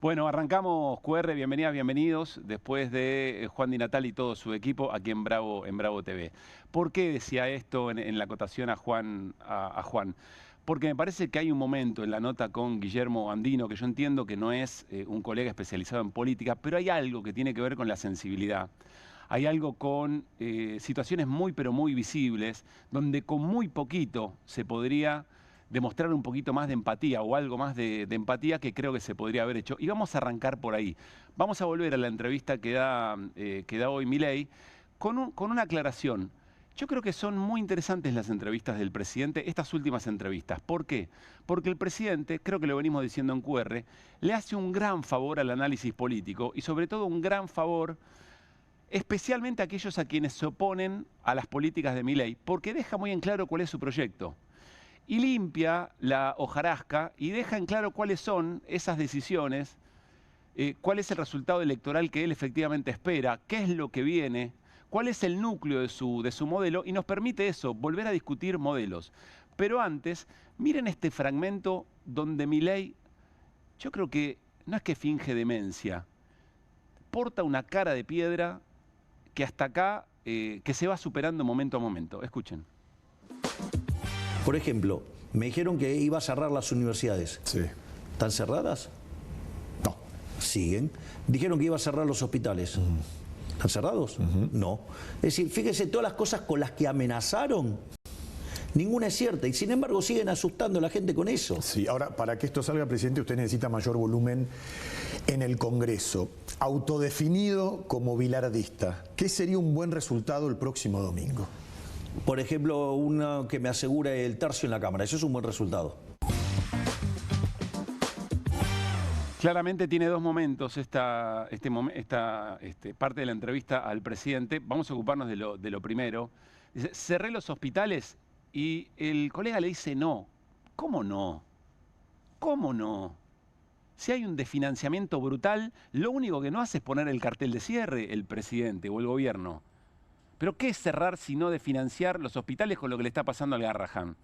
Bueno, arrancamos QR, bienvenidas, bienvenidos, después de Juan Di Natale y todo su equipo aquí en Bravo TV. ¿Por qué decía esto en la acotación a Juan? Porque me parece que hay un momento en la nota con Guillermo Andino, que yo entiendo que no es un colega especializado en política, pero hay algo que tiene que ver con la sensibilidad. Hay algo con situaciones muy, pero muy visibles, donde con muy poquito se podría demostrar un poquito más de empatía o algo más de empatía que creo que se podría haber hecho. Y vamos a arrancar por ahí. Vamos a volver a la entrevista que da hoy Milei con una aclaración. Yo creo que son muy interesantes las entrevistas del presidente, estas últimas entrevistas. ¿Por qué? Porque el presidente, creo que lo venimos diciendo en QR, le hace un gran favor al análisis político y sobre todo un gran favor especialmente a aquellos a quienes se oponen a las políticas de Milei, porque deja muy en claro cuál es su proyecto. Y limpia la hojarasca y deja en claro cuáles son esas decisiones, cuál es el resultado electoral que él efectivamente espera, qué es lo que viene, cuál es el núcleo de su modelo, y nos permite eso, volver a discutir modelos. Pero antes, miren este fragmento donde Milei, yo creo que no es que finge demencia, porta una cara de piedra que hasta acá, que se va superando momento a momento. Escuchen. Por ejemplo, me dijeron que iba a cerrar las universidades. Sí. ¿Están cerradas? No. Siguen. Dijeron que iba a cerrar los hospitales. ¿Están cerrados? No. Es decir, fíjese, todas las cosas con las que amenazaron, ninguna es cierta. Y sin embargo siguen asustando a la gente con eso. Sí, ahora, para que esto salga, presidente, usted necesita mayor volumen en el Congreso. Autodefinido como bilardista, ¿qué sería un buen resultado el próximo domingo? Por ejemplo, uno que me asegure el tercio en la Cámara. Eso es un buen resultado. Claramente tiene dos momentos esta parte de la entrevista al presidente. Vamos a ocuparnos de lo primero. Dice, cerré los hospitales y el colega le dice no. ¿Cómo no? ¿Cómo no? Si hay un desfinanciamiento brutal, lo único que no hace es poner el cartel de cierre el presidente o el gobierno. ¿Pero qué es cerrar si no de financiar los hospitales con lo que le está pasando al Garrahan?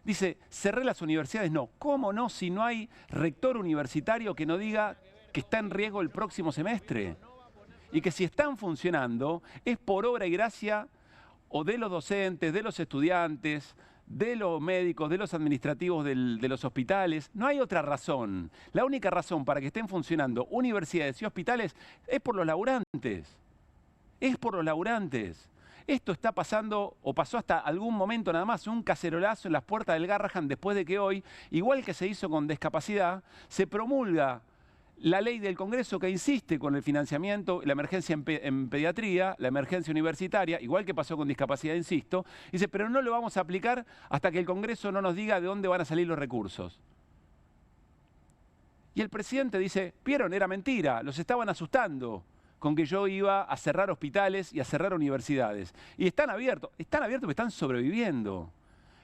Dice, cerré las universidades. No. ¿Cómo no si no hay rector universitario que no diga que está en riesgo el próximo semestre? Y que si están funcionando es por obra y gracia o de los docentes, de los estudiantes, de los médicos, de los administrativos de los hospitales. No hay otra razón. La única razón para que estén funcionando universidades y hospitales es por los laburantes. Es por los laburantes. Esto está pasando, o pasó hasta algún momento nada más, un cacerolazo en las puertas del Garrahan después de que hoy, igual que se hizo con discapacidad, se promulga la ley del Congreso que insiste con el financiamiento, la emergencia en pediatría, la emergencia universitaria, igual que pasó con discapacidad, insisto, dice, pero no lo vamos a aplicar hasta que el Congreso no nos diga de dónde van a salir los recursos. Y el presidente dice, vieron, era mentira, los estaban asustando con que yo iba a cerrar hospitales y a cerrar universidades. Y están abiertos porque están sobreviviendo.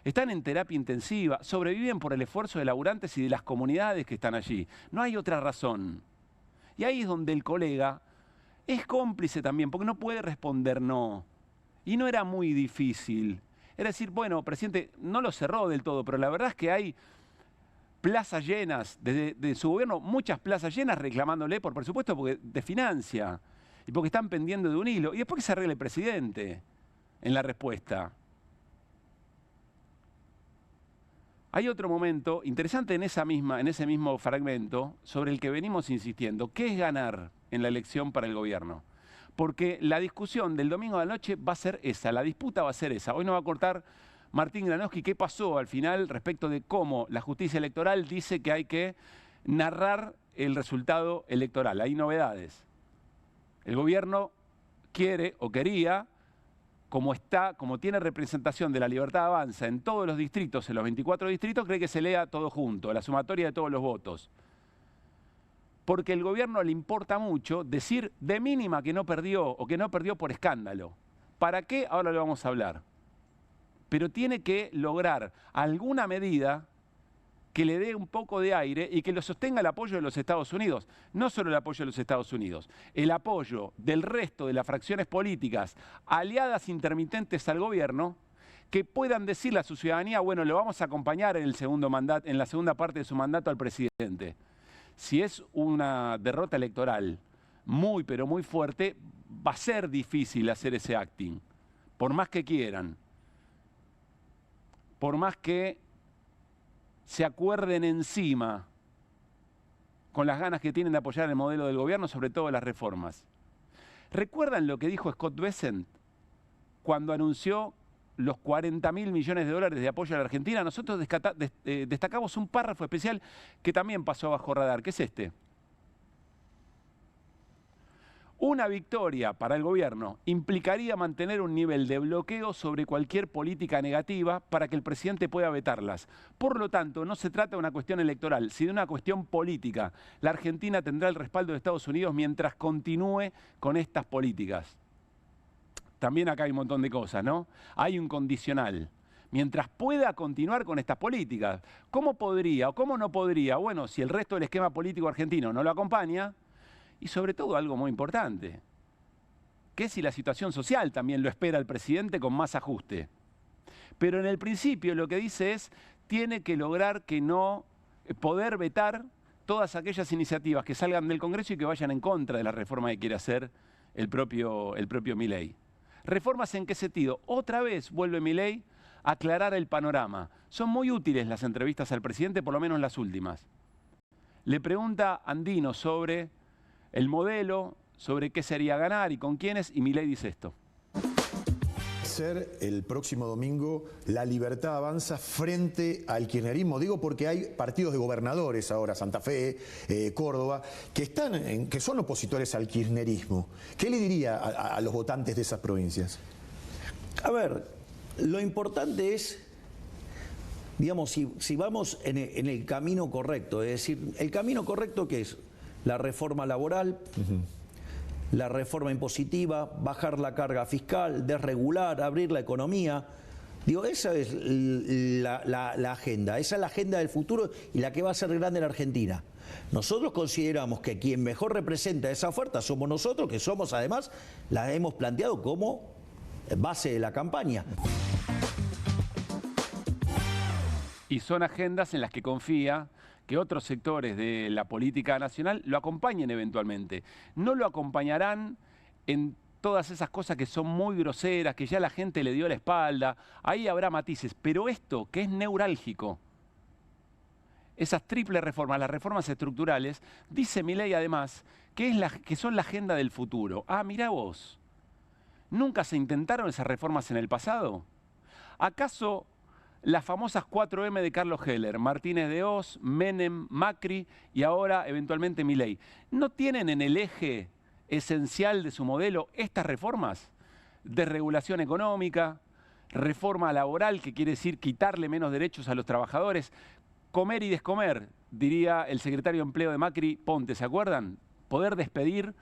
Están en terapia intensiva, sobreviven por el esfuerzo de laburantes y de las comunidades que están allí. No hay otra razón. Y ahí es donde el colega es cómplice también, porque no puede responder no. Y no era muy difícil. Era decir, bueno, presidente, no lo cerró del todo, pero la verdad es que hay plazas llenas, desde su gobierno, muchas plazas llenas reclamándole por presupuesto porque desfinancia y porque están pendiendo de un hilo. Y después que se arregle el presidente en la respuesta. Hay otro momento interesante en ese mismo fragmento sobre el que venimos insistiendo. ¿Qué es ganar en la elección para el gobierno? Porque la discusión del domingo de la noche va a ser esa, la disputa va a ser esa. Hoy nos va a cortar Martín Granowski qué pasó al final respecto de cómo la justicia electoral dice que hay que narrar el resultado electoral. Hay novedades. El gobierno quiere o quería, como tiene representación de la Libertad Avanza en todos los distritos, en los 24 distritos, cree que se lea todo junto, la sumatoria de todos los votos. Porque el gobierno le importa mucho decir de mínima que no perdió o que no perdió por escándalo. ¿Para qué? Ahora lo vamos a hablar. Pero tiene que lograr alguna medida que le dé un poco de aire y que lo sostenga el apoyo de los Estados Unidos. No solo el apoyo de los Estados Unidos, el apoyo del resto de las fracciones políticas aliadas intermitentes al gobierno, que puedan decirle a su ciudadanía, bueno, lo vamos a acompañar en el segundo mandato, en la segunda parte de su mandato al presidente. si es una derrota electoral muy, pero muy fuerte, va a ser difícil hacer ese acting, por más que quieran, por más que se acuerden encima con las ganas que tienen de apoyar el modelo del gobierno, sobre todo las reformas. ¿Recuerdan lo que dijo Scott Bessent cuando anunció los 40.000 millones de dólares de apoyo a la Argentina? Nosotros destacamos un párrafo especial que también pasó bajo radar, que es este. Una victoria para el gobierno implicaría mantener un nivel de bloqueo sobre cualquier política negativa para que el presidente pueda vetarlas. Por lo tanto, no se trata de una cuestión electoral, sino de una cuestión política. La Argentina tendrá el respaldo de Estados Unidos mientras continúe con estas políticas. También acá hay un montón de cosas, ¿no? Hay un condicional. Mientras pueda continuar con estas políticas. ¿Cómo podría o cómo no podría? Bueno, si el resto del esquema político argentino no lo acompaña. Y sobre todo algo muy importante, que es si la situación social también lo espera el presidente con más ajuste. Pero en el principio lo que dice es, tiene que lograr que no poder vetar todas aquellas iniciativas que salgan del Congreso y que vayan en contra de la reforma que quiere hacer el propio Milei. ¿Reformas en qué sentido? Otra vez vuelve Milei a aclarar el panorama. Son muy útiles las entrevistas al presidente, por lo menos las últimas. Le pregunta Andino sobre el modelo, sobre qué sería ganar y con quiénes, y Milei dice esto. Ser el próximo domingo La Libertad Avanza frente al kirchnerismo. Digo porque hay partidos de gobernadores ahora, Santa Fe, Córdoba, que son opositores al kirchnerismo. ¿Qué le diría a los votantes de esas provincias? A ver, lo importante es, digamos, si vamos en el camino correcto, es decir, el camino correcto ¿qué es? La reforma laboral, la reforma impositiva, bajar la carga fiscal, desregular, abrir la economía. Digo, esa es la agenda, esa es la agenda del futuro y la que va a ser grande en Argentina. Nosotros consideramos que quien mejor representa esa oferta somos nosotros, que somos además, la hemos planteado como base de la campaña. Y son agendas en las que confía que otros sectores de la política nacional lo acompañen eventualmente. No lo acompañarán en todas esas cosas que son muy groseras, que ya la gente le dio la espalda. Ahí habrá matices, pero esto que es neurálgico, esas triples reformas, las reformas estructurales, dice Milei además que son la agenda del futuro. Ah, mirá vos, ¿nunca se intentaron esas reformas en el pasado? ¿Acaso las famosas 4M de Carlos Heller, Martínez de Oz, Menem, Macri y ahora eventualmente Milei, no tienen en el eje esencial de su modelo estas reformas? Desregulación económica, reforma laboral, que quiere decir quitarle menos derechos a los trabajadores, comer y descomer, diría el secretario de Empleo de Macri, Ponte, ¿se acuerdan? Poder despedir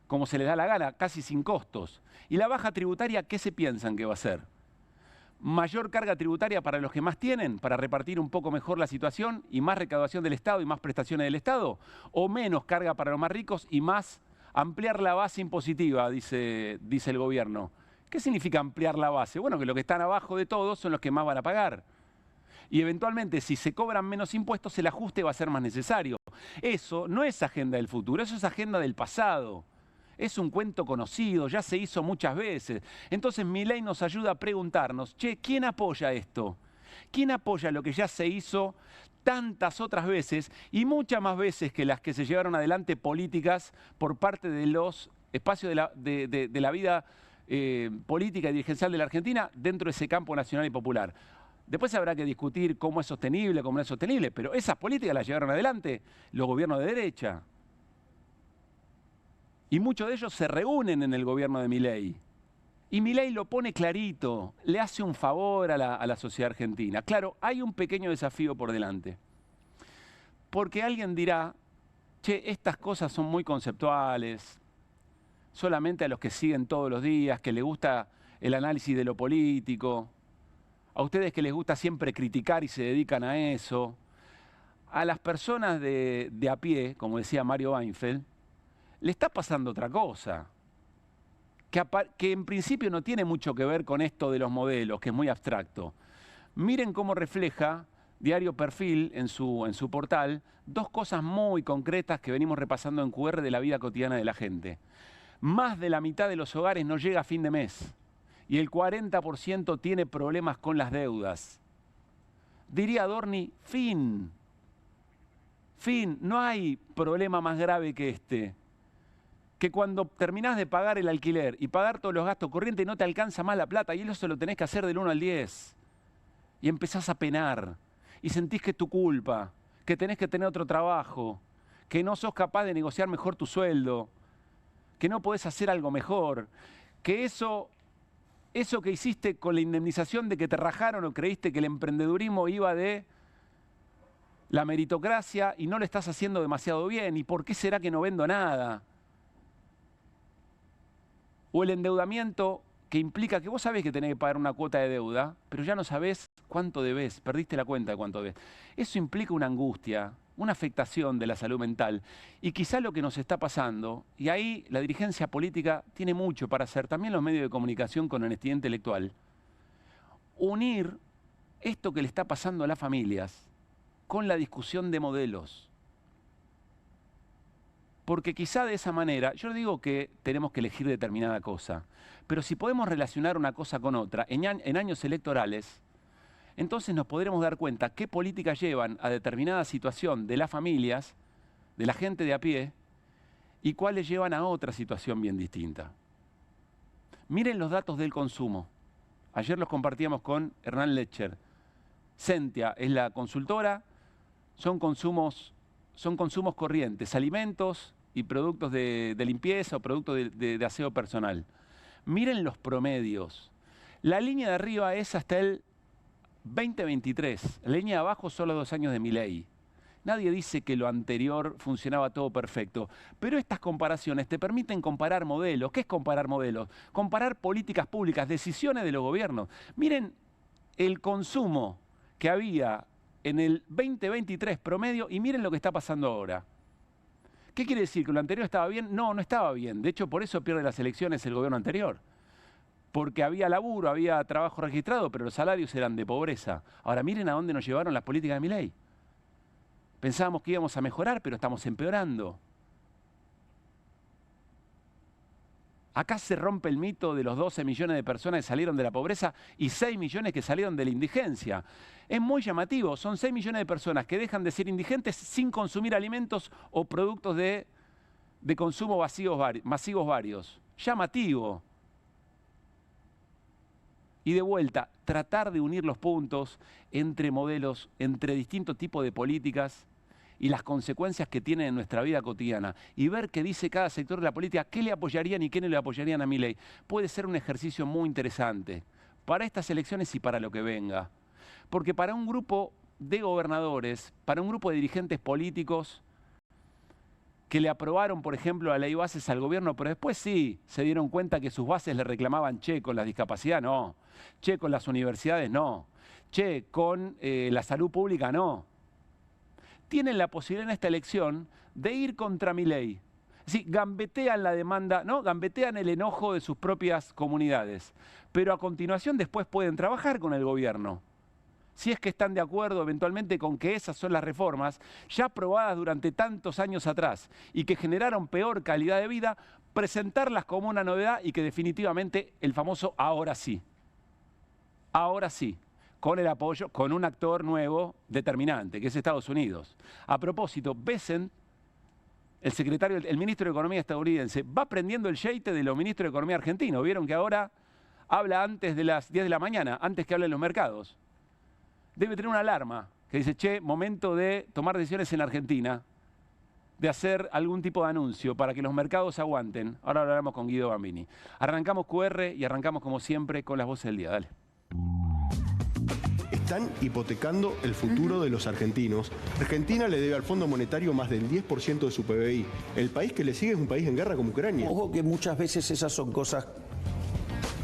como se les da la gana, casi sin costos. Y la baja tributaria, ¿qué se piensan que va a ser? Mayor carga tributaria para los que más tienen, para repartir un poco mejor la situación y más recaudación del Estado y más prestaciones del Estado, o menos carga para los más ricos y más ampliar la base impositiva, dice el gobierno. ¿Qué significa ampliar la base? Bueno, que los que están abajo de todos son los que más van a pagar. Y eventualmente, si se cobran menos impuestos, el ajuste va a ser más necesario. Eso no es agenda del futuro, eso es agenda del pasado. Es un cuento conocido, ya se hizo muchas veces. Entonces Milei nos ayuda a preguntarnos, che, ¿quién apoya esto? ¿Quién apoya lo que ya se hizo tantas otras veces y muchas más veces que las que se llevaron adelante políticas por parte de los espacios de la vida política y dirigencial de la Argentina dentro de ese campo nacional y popular? Después habrá que discutir cómo es sostenible, cómo no es sostenible, pero esas políticas las llevaron adelante los gobiernos de derecha. Y muchos de ellos se reúnen en el gobierno de Milei. Y Milei lo pone clarito, le hace un favor a la sociedad argentina. Claro, hay un pequeño desafío por delante. Porque alguien dirá, che, estas cosas son muy conceptuales, solamente a los que siguen todos los días, que les gusta el análisis de lo político, a ustedes que les gusta siempre criticar y se dedican a eso, a las personas de a pie, como decía Mario Weinfeld, le está pasando otra cosa, que en principio no tiene mucho que ver con esto de los modelos, que es muy abstracto. Miren cómo refleja Diario Perfil, en su portal, dos cosas muy concretas que venimos repasando en QR de la vida cotidiana de la gente. Más de la mitad de los hogares no llega a fin de mes y el 40% tiene problemas con las deudas. Diría Adorni, fin. Fin, no hay problema más grave que este. Que cuando terminás de pagar el alquiler y pagar todos los gastos corrientes no te alcanza más la plata y eso lo tenés que hacer del 1 al 10. Y empezás a penar y sentís que es tu culpa, que tenés que tener otro trabajo, que no sos capaz de negociar mejor tu sueldo, que no podés hacer algo mejor, que eso que hiciste con la indemnización de que te rajaron o creíste que el emprendedurismo iba de la meritocracia y no lo estás haciendo demasiado bien. ¿Y por qué será que no vendo nada? O el endeudamiento que implica que vos sabés que tenés que pagar una cuota de deuda, pero ya no sabés cuánto debés, perdiste la cuenta de cuánto debés. Eso implica una angustia, una afectación de la salud mental. Y quizá lo que nos está pasando, y ahí la dirigencia política tiene mucho para hacer, también los medios de comunicación con honestidad intelectual, unir esto que le está pasando a las familias con la discusión de modelos. Porque quizá de esa manera, yo no digo que tenemos que elegir determinada cosa, pero si podemos relacionar una cosa con otra en años electorales, entonces nos podremos dar cuenta qué políticas llevan a determinada situación de las familias, de la gente de a pie, y cuáles llevan a otra situación bien distinta. Miren los datos del consumo. Ayer los compartíamos con Hernán Lecher. Sentia es la consultora, son consumos corrientes, alimentos y productos de limpieza o productos de aseo personal. Miren los promedios. La línea de arriba es hasta el 2023. La línea de abajo son los 2 años de Milei. Nadie dice que lo anterior funcionaba todo perfecto, pero estas comparaciones te permiten comparar modelos. ¿Qué es comparar modelos? Comparar políticas públicas, decisiones de los gobiernos. Miren el consumo que había en el 2023 promedio y miren lo que está pasando ahora. ¿Qué quiere decir? ¿Que lo anterior estaba bien? No, no estaba bien. De hecho, por eso pierde las elecciones el gobierno anterior. Porque había laburo, había trabajo registrado, pero los salarios eran de pobreza. Ahora miren a dónde nos llevaron las políticas de Milei. Pensábamos que íbamos a mejorar, pero estamos empeorando. Acá se rompe el mito de los 12 millones de personas que salieron de la pobreza y 6 millones que salieron de la indigencia. Es muy llamativo, son 6 millones de personas que dejan de ser indigentes sin consumir alimentos o productos de consumo masivos varios. Llamativo. Y de vuelta, tratar de unir los puntos entre modelos, entre distintos tipos de políticas y las consecuencias que tienen en nuestra vida cotidiana y ver qué dice cada sector de la política, qué le apoyarían y qué no le apoyarían a Milei. Puede ser un ejercicio muy interesante para estas elecciones y para lo que venga. Porque para un grupo de gobernadores, para un grupo de dirigentes políticos que le aprobaron, por ejemplo, la ley de bases al gobierno, pero después sí se dieron cuenta que sus bases le reclamaban, che, con la discapacidad no, che, con las universidades no, che, con la salud pública no. Tienen la posibilidad en esta elección de ir contra Milei. Es decir, gambetean la demanda, ¿no? Gambetean el enojo de sus propias comunidades. Pero a continuación después pueden trabajar con el gobierno. Si es que están de acuerdo eventualmente con que esas son las reformas ya aprobadas durante tantos años atrás y que generaron peor calidad de vida, presentarlas como una novedad y que definitivamente el famoso ahora sí. Ahora sí. Con el apoyo, con un actor nuevo determinante, que es Estados Unidos. A propósito, Bessent, el ministro de Economía estadounidense, va prendiendo el yeite de los ministros de Economía argentinos. Vieron que ahora habla antes de las 10 de la mañana, antes que hablen los mercados. Debe tener una alarma que dice, che, momento de tomar decisiones en Argentina, de hacer algún tipo de anuncio para que los mercados aguanten. Ahora hablaremos con Guido Bambini. Arrancamos QR y arrancamos como siempre con las voces del día. Dale. Están hipotecando el futuro de los argentinos. Argentina le debe al Fondo Monetario más del 10% de su PBI. El país que le sigue es un país en guerra como Ucrania. Ojo que muchas veces esas son cosas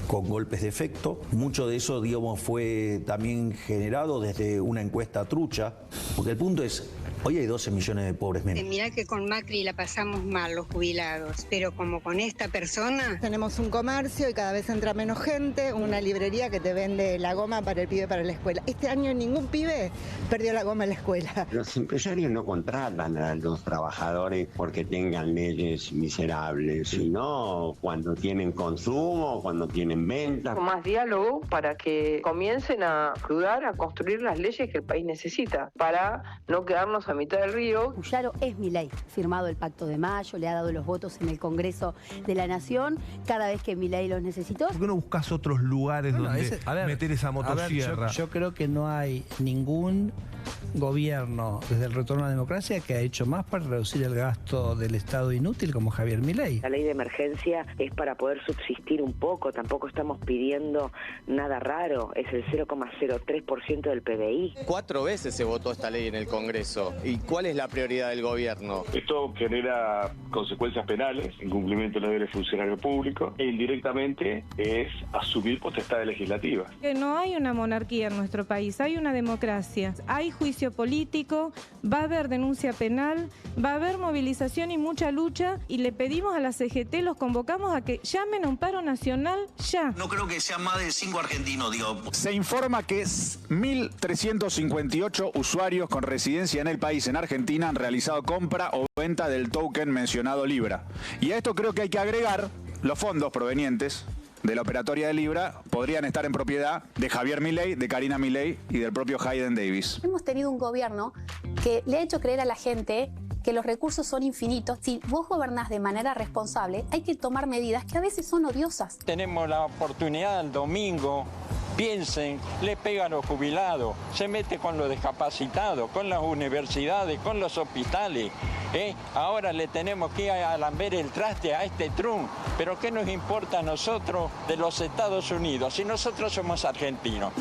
con golpes de efecto. Mucho de eso, digamos, fue también generado desde una encuesta trucha. Porque el punto es, Hoy hay 12 millones de pobres menos. Mirá que con Macri la pasamos mal los jubilados, pero como con esta persona... Tenemos un comercio y cada vez entra menos gente, una librería que te vende la goma para el pibe para la escuela. Este año ningún pibe perdió la goma en la escuela. Los empresarios no contratan a los trabajadores porque tengan leyes miserables, sino cuando tienen consumo, cuando tienen ventas. Más diálogo para que comiencen a ayudar a construir las leyes que el país necesita, para no quedarnos a mitad del río. Claro, es Milei, firmado el Pacto de Mayo, le ha dado los votos en el Congreso de la Nación cada vez que Milei los necesitó. ¿Por qué no buscas otros lugares donde meter esa motosierra? Yo creo que no hay ningún gobierno desde el retorno a la democracia que ha hecho más para reducir el gasto del Estado inútil como Javier Milei. La ley de emergencia es para poder subsistir un poco, tampoco estamos pidiendo nada raro, es el 0,03% del PBI. 4 veces se votó esta ley en el Congreso. ¿Y cuál es la prioridad del gobierno? Esto genera consecuencias penales, incumplimiento de los deberes del funcionario público, e indirectamente es asumir potestades legislativas. Que no hay una monarquía en nuestro país, hay una democracia, hay juicio político, va a haber denuncia penal, va a haber movilización y mucha lucha, y le pedimos a la CGT, los convocamos a que llamen a un paro nacional ya. No creo que sean más de 5 argentinos, digo. Se informa que 1.358 usuarios con residencia en el país, en Argentina, han realizado compra o venta del token mencionado Libra. Y a esto creo que hay que agregar los fondos provenientes de la operatoria de Libra podrían estar en propiedad de Javier Milei, de Karina Milei y del propio Hayden Davis. Hemos tenido un gobierno que le ha hecho creer a la gente que los recursos son infinitos. Si vos gobernás de manera responsable, hay que tomar medidas que a veces son odiosas. Tenemos la oportunidad el domingo. Piensen, le pega a los jubilados, se mete con los discapacitados, con las universidades, con los hospitales. Ahora le tenemos que ir a lamber el traste a este Trump. Pero ¿qué nos importa a nosotros de los Estados Unidos si nosotros somos argentinos?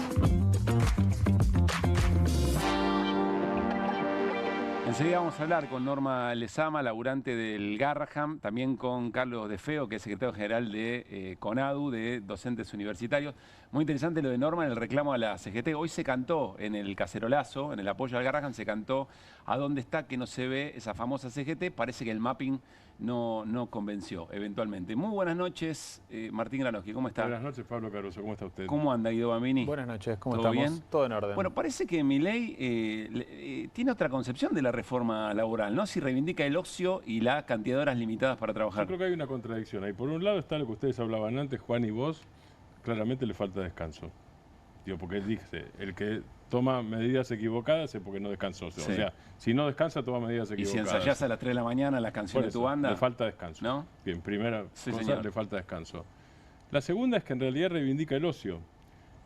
Enseguida vamos a hablar con Norma Lezama, laburante del Garrahan, también con Carlos De Feo, que es secretario general de CONADU, de docentes universitarios. Muy interesante lo de Norma en el reclamo a la CGT. Hoy se cantó en el cacerolazo, en el apoyo al Garrahan, se cantó a dónde está que no se ve esa famosa CGT. Parece que el mapping no convenció, eventualmente. Muy buenas noches, Martín Granowski, ¿cómo está? Buenas noches, Pablo Caruso, ¿cómo está usted? ¿Cómo anda, Guido Bambini? Buenas noches, ¿cómo ¿Todo estamos? bien? Todo en orden. Bueno, parece que Milei tiene otra concepción de la reforma laboral, ¿no? Si reivindica el ocio y la cantidad de horas limitadas para trabajar. Yo creo que hay una contradicción ahí. Por un lado está lo que ustedes hablaban antes, Juan y vos, claramente le falta descanso. Digo, porque él dice, el que toma medidas equivocadas es porque no descansó. Sí. O sea, si no descansa, toma medidas equivocadas. Y si ensayás a las 3 de la mañana las canciones de tu banda... Le falta descanso. ¿No? Bien, primera cosa, señor. Le falta descanso. La segunda es que en realidad reivindica el ocio.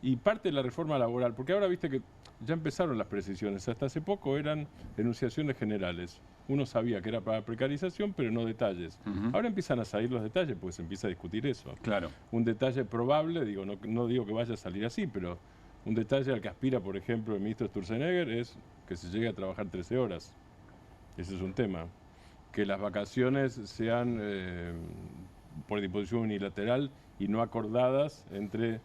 Y parte de la reforma laboral, porque ahora viste que ya empezaron las precisiones. Hasta hace poco eran enunciaciones generales. Uno sabía que era para precarización, pero no detalles. Ahora empiezan a salir los detalles, pues se empieza a discutir eso. Claro. Un detalle probable, digo, no digo que vaya a salir así, pero un detalle al que aspira, por ejemplo, el ministro Sturzenegger es que se llegue a trabajar 13 horas. Ese es un tema. Que las vacaciones sean por disposición unilateral y no acordadas entre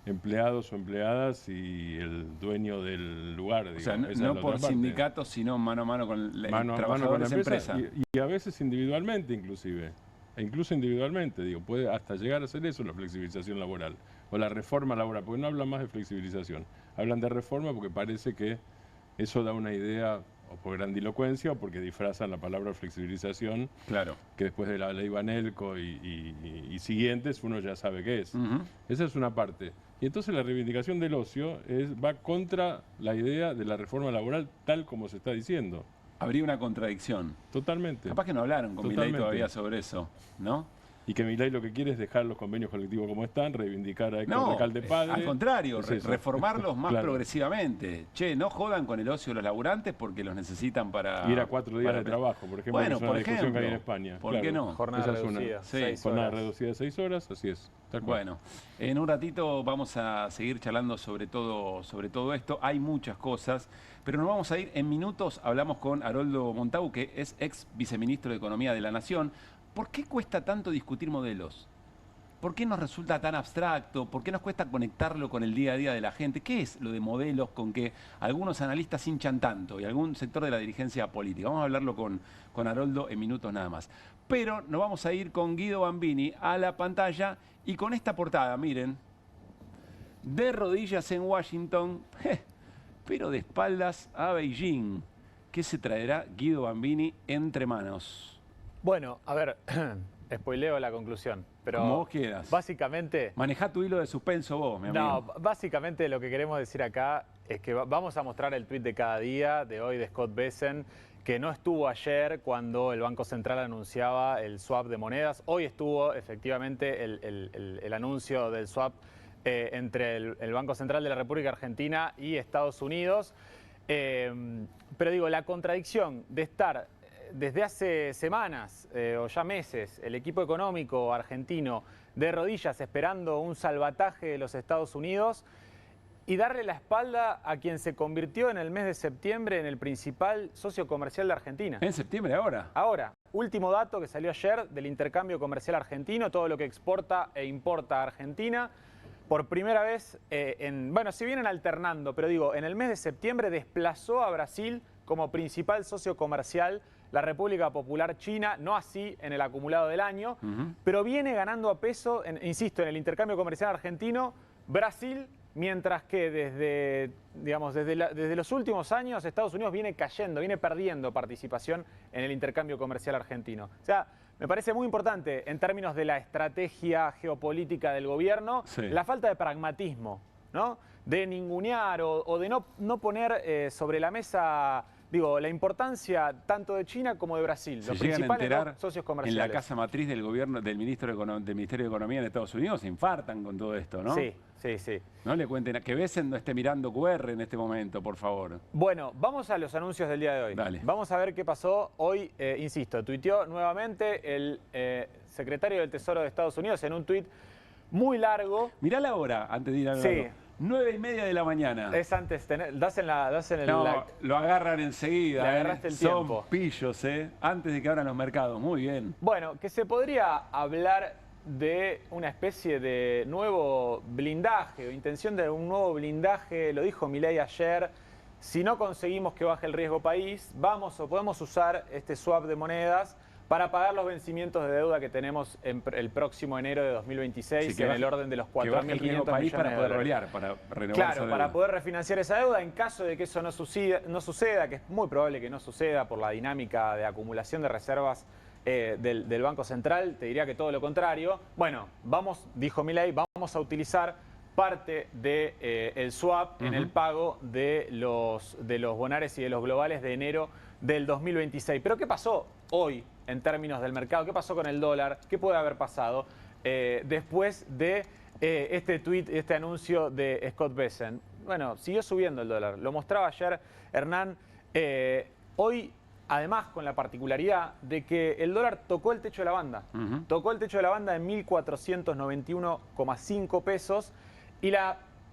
empleados o empleadas y el dueño del lugar. O sea, no por sindicatos, sino mano a mano con trabajadores de empresa. Y a veces individualmente, inclusive. E incluso individualmente, digo, puede hasta llegar a hacer eso la flexibilización laboral o la reforma laboral, porque no hablan más de flexibilización, hablan de reforma porque parece que eso da una idea o por grandilocuencia o porque disfrazan la palabra flexibilización, claro, que después de la ley Banelco y siguientes uno ya sabe qué es. Esa es una parte. Y entonces la reivindicación del ocio va contra la idea de la reforma laboral tal como se está diciendo. Habría una contradicción. Totalmente. Capaz que no hablaron con Milei todavía sobre eso, ¿no? Y que Milei lo que quiere es dejar los convenios colectivos como están, reivindicar a Héctor Recalde Padre. Al contrario, reformarlos más progresivamente. Che, no jodan con el ocio de los laburantes porque los necesitan para... Ir a 4 días de trabajo, por ejemplo, bueno, es una discusión que hay en España. ¿Por qué no? Jornada reducida, jornada reducida de 6 horas, así es. Bueno, en un ratito vamos a seguir charlando sobre todo esto. Hay muchas cosas, pero nos vamos a ir en minutos. Hablamos con Haroldo Montagu, que es ex viceministro de Economía de la Nación. ¿Por qué cuesta tanto discutir modelos? ¿Por qué nos resulta tan abstracto? ¿Por qué nos cuesta conectarlo con el día a día de la gente? ¿Qué es lo de modelos con que algunos analistas hinchan tanto y algún sector de la dirigencia política? Vamos a hablarlo con Haroldo en minutos nada más. Pero nos vamos a ir con Guido Bambini a la pantalla y con esta portada, miren, de rodillas en Washington, pero de espaldas a Beijing. ¿Qué se traerá Guido Bambini entre manos? Bueno, a ver, spoileo la conclusión, pero como vos quieras. Básicamente... Manejá tu hilo de suspenso vos, mi amigo. No, básicamente lo que queremos decir acá es que vamos a mostrar el tuit de cada día de hoy de Scott Bessent, que no estuvo ayer cuando el Banco Central anunciaba el swap de monedas. Hoy estuvo efectivamente el anuncio del swap entre el Banco Central de la República Argentina y Estados Unidos. Pero digo, la contradicción de estar desde hace semanas o ya meses el equipo económico argentino de rodillas esperando un salvataje de los Estados Unidos y darle la espalda a quien se convirtió en el mes de septiembre en el principal socio comercial de Argentina. ¿En septiembre ahora? Ahora, último dato que salió ayer del intercambio comercial argentino, todo lo que exporta e importa a Argentina. Por primera vez, bueno, si vienen alternando, pero digo, en el mes de septiembre desplazó a Brasil como principal socio comercial la República Popular China, no así en el acumulado del año, pero viene ganando a peso, insisto, en el intercambio comercial argentino, Brasil, mientras que desde los últimos años Estados Unidos viene cayendo, viene perdiendo participación en el intercambio comercial argentino. O sea, me parece muy importante en términos de la estrategia geopolítica del gobierno, la falta de pragmatismo, ¿no? De ningunear o de no poner sobre la mesa, digo, la importancia tanto de China como de Brasil, los principales socios comerciales. En la casa matriz del gobierno, del Ministerio de Economía en Estados Unidos, se infartan con todo esto, ¿no? Sí, sí, sí. No le cuenten, que Bessent no esté mirando QR en este momento, por favor. Bueno, vamos a los anuncios del día de hoy. Dale. Vamos a ver qué pasó hoy, insisto, tuiteó nuevamente el secretario del Tesoro de Estados Unidos en un tuit muy largo. Mirá la hora, antes de ir a hablar. Sí. 9:30 de la mañana. Es antes, das en el no, like. Lo agarran enseguida. Le agarraste el tiempo. Son pillos, antes de que abran los mercados. Muy bien. Bueno, que se podría hablar de una especie de nuevo blindaje o intención de un nuevo blindaje, lo dijo Milei ayer. Si no conseguimos que baje el riesgo país, vamos o podemos usar este swap de monedas para pagar los vencimientos de deuda que tenemos en el próximo enero de 2026, sí, en el orden de los 4.500 millones para poder rolear, para renovar esa deuda. Para poder refinanciar esa deuda en caso de que eso no suceda, que es muy probable que no suceda por la dinámica de acumulación de reservas del Banco Central, te diría que todo lo contrario. Bueno, dijo Milei, vamos a utilizar parte del swap en el pago de los bonares y de los globales de enero del 2026. ¿Pero qué pasó hoy en términos del mercado? ¿Qué pasó con el dólar? ¿Qué puede haber pasado después de este tuit, este anuncio de Scott Bessent? Bueno, siguió subiendo el dólar. Lo mostraba ayer Hernán. Hoy, además, con la particularidad de que el dólar tocó el techo de la banda. Tocó el techo de la banda en 1.491,5 pesos. Y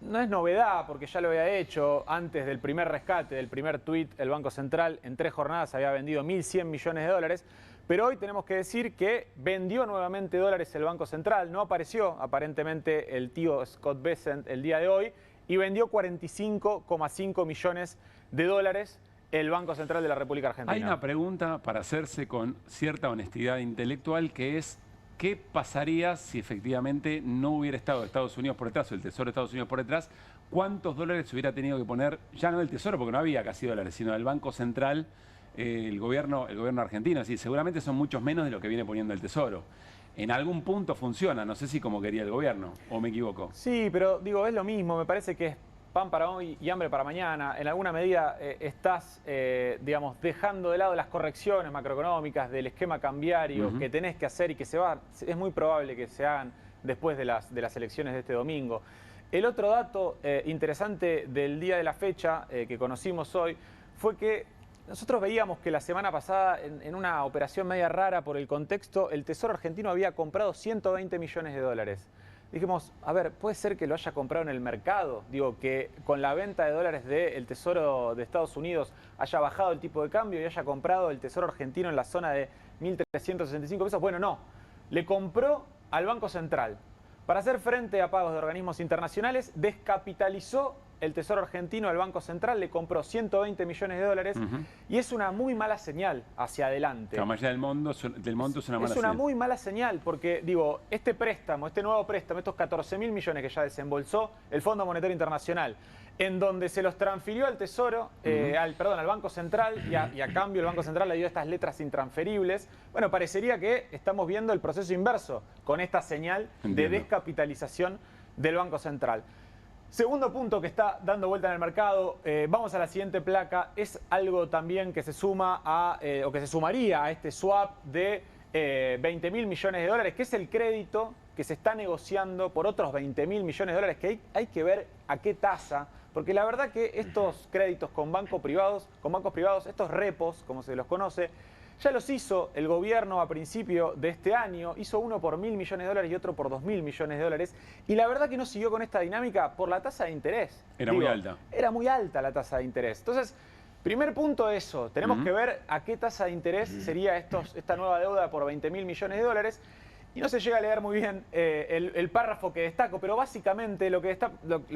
no es novedad, porque ya lo había hecho antes del primer rescate, del primer tuit, el Banco Central en 3 jornadas había vendido 1.100 millones de dólares. Pero hoy tenemos que decir que vendió nuevamente dólares el Banco Central. No apareció aparentemente el tío Scott Bessent el día de hoy y vendió 45,5 millones de dólares el Banco Central de la República Argentina. Hay una pregunta para hacerse con cierta honestidad intelectual que es: ¿qué pasaría si efectivamente no hubiera estado Estados Unidos por detrás o el Tesoro de Estados Unidos por detrás? ¿Cuántos dólares hubiera tenido que poner, ya no del Tesoro, porque no había casi dólares, sino del Banco Central, el gobierno argentino? Así, seguramente son muchos menos de lo que viene poniendo el Tesoro. En algún punto funciona, no sé si como quería el gobierno, o me equivoco. Sí, pero digo, es lo mismo, me parece que es pan para hoy y hambre para mañana. En alguna medida estás, digamos, dejando de lado las correcciones macroeconómicas del esquema cambiario que tenés que hacer y que es muy probable que se hagan después de las elecciones de este domingo. El otro dato interesante del día de la fecha que conocimos hoy fue que nosotros veíamos que la semana pasada, en una operación media rara por el contexto, el Tesoro argentino había comprado 120 millones de dólares. Dijimos, a ver, ¿puede ser que lo haya comprado en el mercado? Digo, que con la venta de dólares del Tesoro de Estados Unidos haya bajado el tipo de cambio y haya comprado el Tesoro argentino en la zona de 1.365 pesos. Bueno, no. Le compró al Banco Central Para hacer frente a pagos de organismos internacionales, descapitalizó el Tesoro argentino al Banco Central, le compró 120 millones de dólares y es una muy mala señal hacia adelante. La mayoría del monto es una mala señal. Es una muy mala señal porque, digo, este nuevo préstamo, estos 14.000 millones que ya desembolsó el Fondo Monetario Internacional, en donde se los transfirió al Tesoro, al Banco Central y a cambio el Banco Central le dio estas letras intransferibles. Bueno, parecería que estamos viendo el proceso inverso con esta señal de descapitalización del Banco Central. Segundo punto que está dando vuelta en el mercado, vamos a la siguiente placa, es algo también que se suma o que se sumaría a este swap de 20.000 millones de dólares, que es el crédito que se está negociando por otros 20.000 millones de dólares, que hay que ver a qué tasa, porque la verdad que estos créditos con bancos privados, estos repos, como se los conoce, ya los hizo el gobierno a principio de este año, hizo uno por 1.000 millones de dólares y otro por 2.000 millones de dólares, y la verdad que no siguió con esta dinámica por la tasa de interés. Era muy alta. Era muy alta la tasa de interés. Entonces, primer punto eso, tenemos que ver a qué tasa de interés sería esta nueva deuda por 20.000 millones de dólares. Y no se llega a leer muy bien el párrafo que destaco, pero básicamente lo que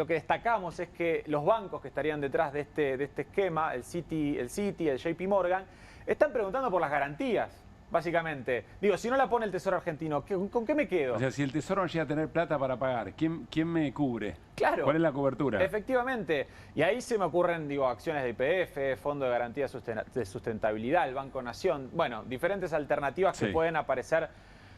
destacamos es que los bancos que estarían detrás de este esquema, el Citi, el JP Morgan, están preguntando por las garantías, básicamente. Digo, si no la pone el Tesoro argentino, ¿con qué me quedo? O sea, si el Tesoro no llega a tener plata para pagar, ¿quién me cubre? Claro. ¿Cuál es la cobertura? Efectivamente. Y ahí se me ocurren, acciones de YPF, Fondo de Garantía de Sustentabilidad, el Banco Nación. Bueno, diferentes alternativas que pueden aparecer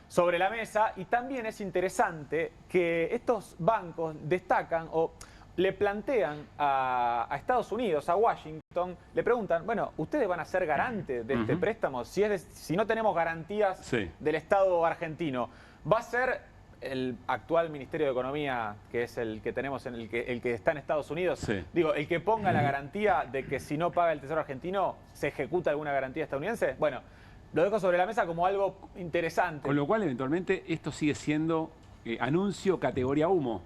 sobre la mesa. Y también es interesante que estos bancos destacan o le plantean a Estados Unidos, a Washington, le preguntan, bueno, ¿ustedes van a ser garantes de este préstamo? Si no tenemos garantías del Estado argentino, ¿va a ser el actual Ministerio de Economía, que es el que tenemos, el que está en Estados Unidos, el que ponga la garantía de que si no paga el Tesoro argentino, se ejecuta alguna garantía estadounidense? Bueno, lo dejo sobre la mesa como algo interesante. Con lo cual, eventualmente, esto sigue siendo anuncio categoría humo.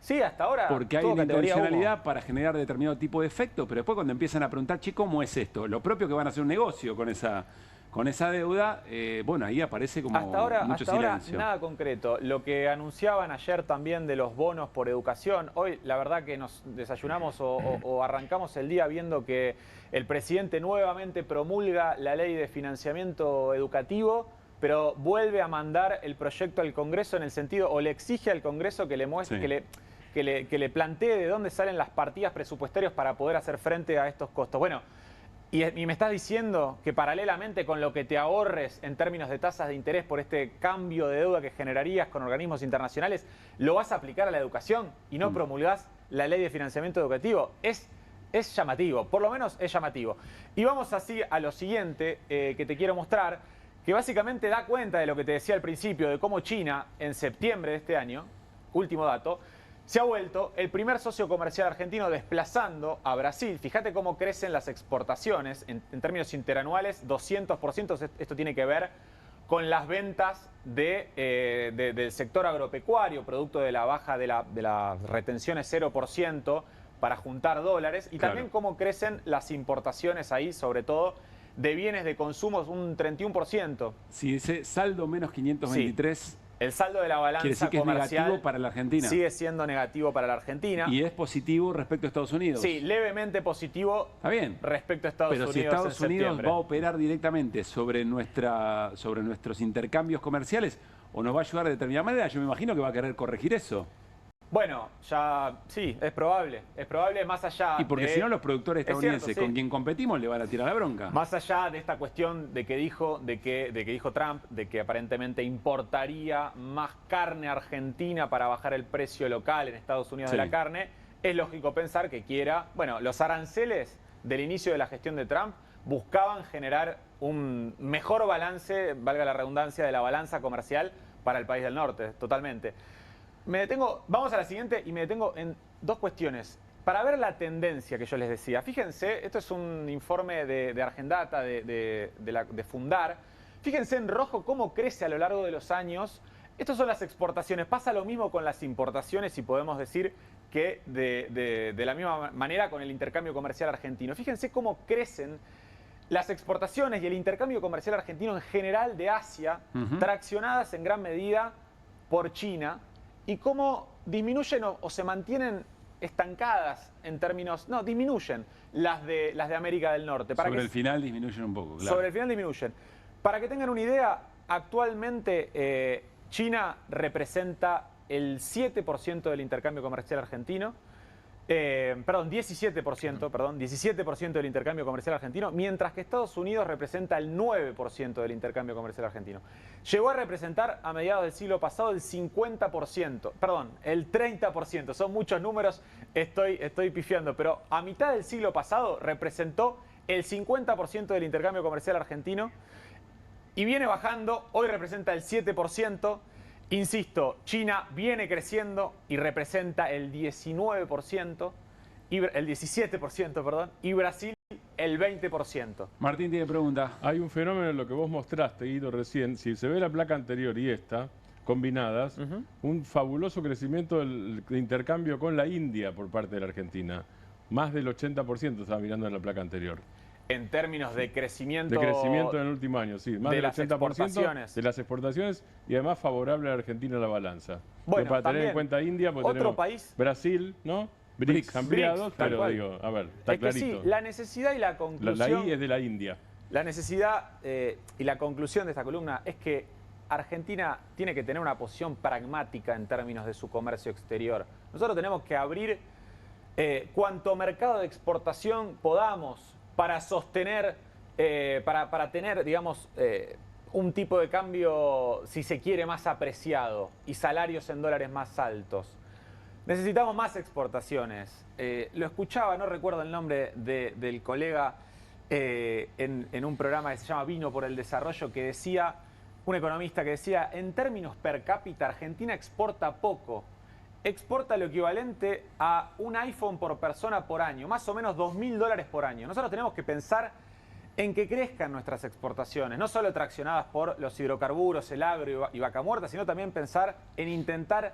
Sí, hasta ahora. Porque hay una intencionalidad para generar determinado tipo de efecto, pero después cuando empiezan a preguntar, che, ¿cómo es esto? Lo propio que van a hacer un negocio con esa deuda, bueno, ahí aparece como mucho silencio. Nada concreto. Lo que anunciaban ayer también de los bonos por educación, hoy la verdad que nos desayunamos o arrancamos el día viendo que el presidente nuevamente promulga la ley de financiamiento educativo, pero vuelve a mandar el proyecto al Congreso en el sentido, o le exige al Congreso que le muestre, que le plantee de dónde salen las partidas presupuestarias para poder hacer frente a estos costos. Bueno, y me estás diciendo que paralelamente con lo que te ahorres en términos de tasas de interés por este cambio de deuda que generarías con organismos internacionales, lo vas a aplicar a la educación y no promulgás la ley de financiamiento educativo. Es llamativo, por lo menos es llamativo. Y vamos así a lo siguiente que te quiero mostrar, que básicamente da cuenta de lo que te decía al principio, de cómo China, en septiembre de este año, último dato, se ha vuelto el primer socio comercial argentino desplazando a Brasil. Fíjate cómo crecen las exportaciones en términos interanuales, 200%. Esto tiene que ver con las ventas del sector agropecuario, producto de la baja de las retenciones 0% para juntar dólares. Y también cómo crecen las importaciones ahí, sobre todo de bienes de consumo, un 31%. Si ese saldo menos 523... El saldo de la balanza comercial es negativo para la Argentina. Sigue siendo negativo para la Argentina. ¿Y es positivo respecto a Estados Unidos? Sí, levemente positivo. Está bien. Respecto a Estados Unidos. Pero si Estados Unidos va a operar directamente sobre nuestros intercambios comerciales o nos va a ayudar de determinada manera, yo me imagino que va a querer corregir eso. Bueno, ya sí, es probable más allá. Y porque si no los productores estadounidenses con quien competimos le van a tirar la bronca. Más allá de esta cuestión de que dijo Trump, de que aparentemente importaría más carne argentina para bajar el precio local en Estados Unidos de la carne, es lógico pensar que los aranceles del inicio de la gestión de Trump buscaban generar un mejor balance, valga la redundancia, de la balanza comercial para el país del norte, totalmente. Vamos a la siguiente y me detengo en dos cuestiones. Para ver la tendencia que yo les decía, fíjense, esto es un informe de Argendata, de Fundar. Fíjense en rojo cómo crece a lo largo de los años. Estas son las exportaciones. Pasa lo mismo con las importaciones y podemos decir que de la misma manera con el intercambio comercial argentino. Fíjense cómo crecen las exportaciones y el intercambio comercial argentino en general de Asia, traccionadas en gran medida por China. y cómo disminuyen o se mantienen estancadas en términos... No, disminuyen las de América del Norte. Sobre el final disminuyen un poco, claro. Sobre el final disminuyen. Para que tengan una idea, actualmente China representa el 7% del intercambio comercial argentino. Perdón, 17% del intercambio comercial argentino, mientras que Estados Unidos representa el 9% del intercambio comercial argentino. Llegó a representar a mediados del siglo pasado el 50%, perdón, el 30%, son muchos números, estoy pifiando, pero a mitad del siglo pasado representó el 50% del intercambio comercial argentino y viene bajando, hoy representa el 7%. Insisto, China viene creciendo y representa el 17%, perdón, y Brasil el 20%. Martín tiene pregunta. Hay un fenómeno en lo que vos mostraste, Guido, recién. Si se ve la placa anterior y esta, combinadas, un fabuloso crecimiento del intercambio con la India por parte de la Argentina. Más del 80% estaba mirando en la placa anterior. En términos de crecimiento... De crecimiento en el último año, sí. Más del 80% de las exportaciones y además favorable a la Argentina en la balanza. Bueno, para tener en cuenta India, porque tenemos país, Brasil, ¿no? BRICS ampliados, pero digo, a ver, está clarito. Sí, la necesidad y la conclusión... La I es de la India. La necesidad y la conclusión de esta columna es que Argentina tiene que tener una posición pragmática en términos de su comercio exterior. Nosotros tenemos que abrir cuanto mercado de exportación podamos para sostener, para tener, digamos, un tipo de cambio, si se quiere, más apreciado y salarios en dólares más altos. Necesitamos más exportaciones. Lo escuchaba, no recuerdo el nombre del colega en un programa que se llama Vino por el Desarrollo, que decía, un economista que decía, en términos per cápita, Argentina exporta poco. Exporta lo equivalente a un iPhone por persona por año, más o menos $2.000 por año. Nosotros tenemos que pensar en que crezcan nuestras exportaciones, no solo traccionadas por los hidrocarburos, el agro y vaca muerta, sino también pensar en intentar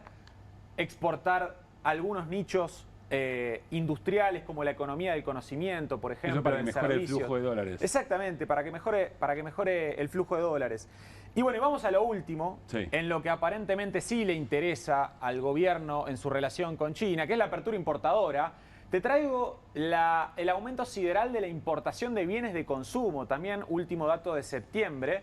exportar algunos nichos industriales como la economía del conocimiento, por ejemplo. Eso para que mejore el flujo de dólares. Exactamente, para que mejore el flujo de dólares. Y bueno, y vamos a lo último, en lo que aparentemente sí le interesa al gobierno en su relación con China, que es la apertura importadora. Te traigo el aumento sideral de la importación de bienes de consumo, también último dato de septiembre.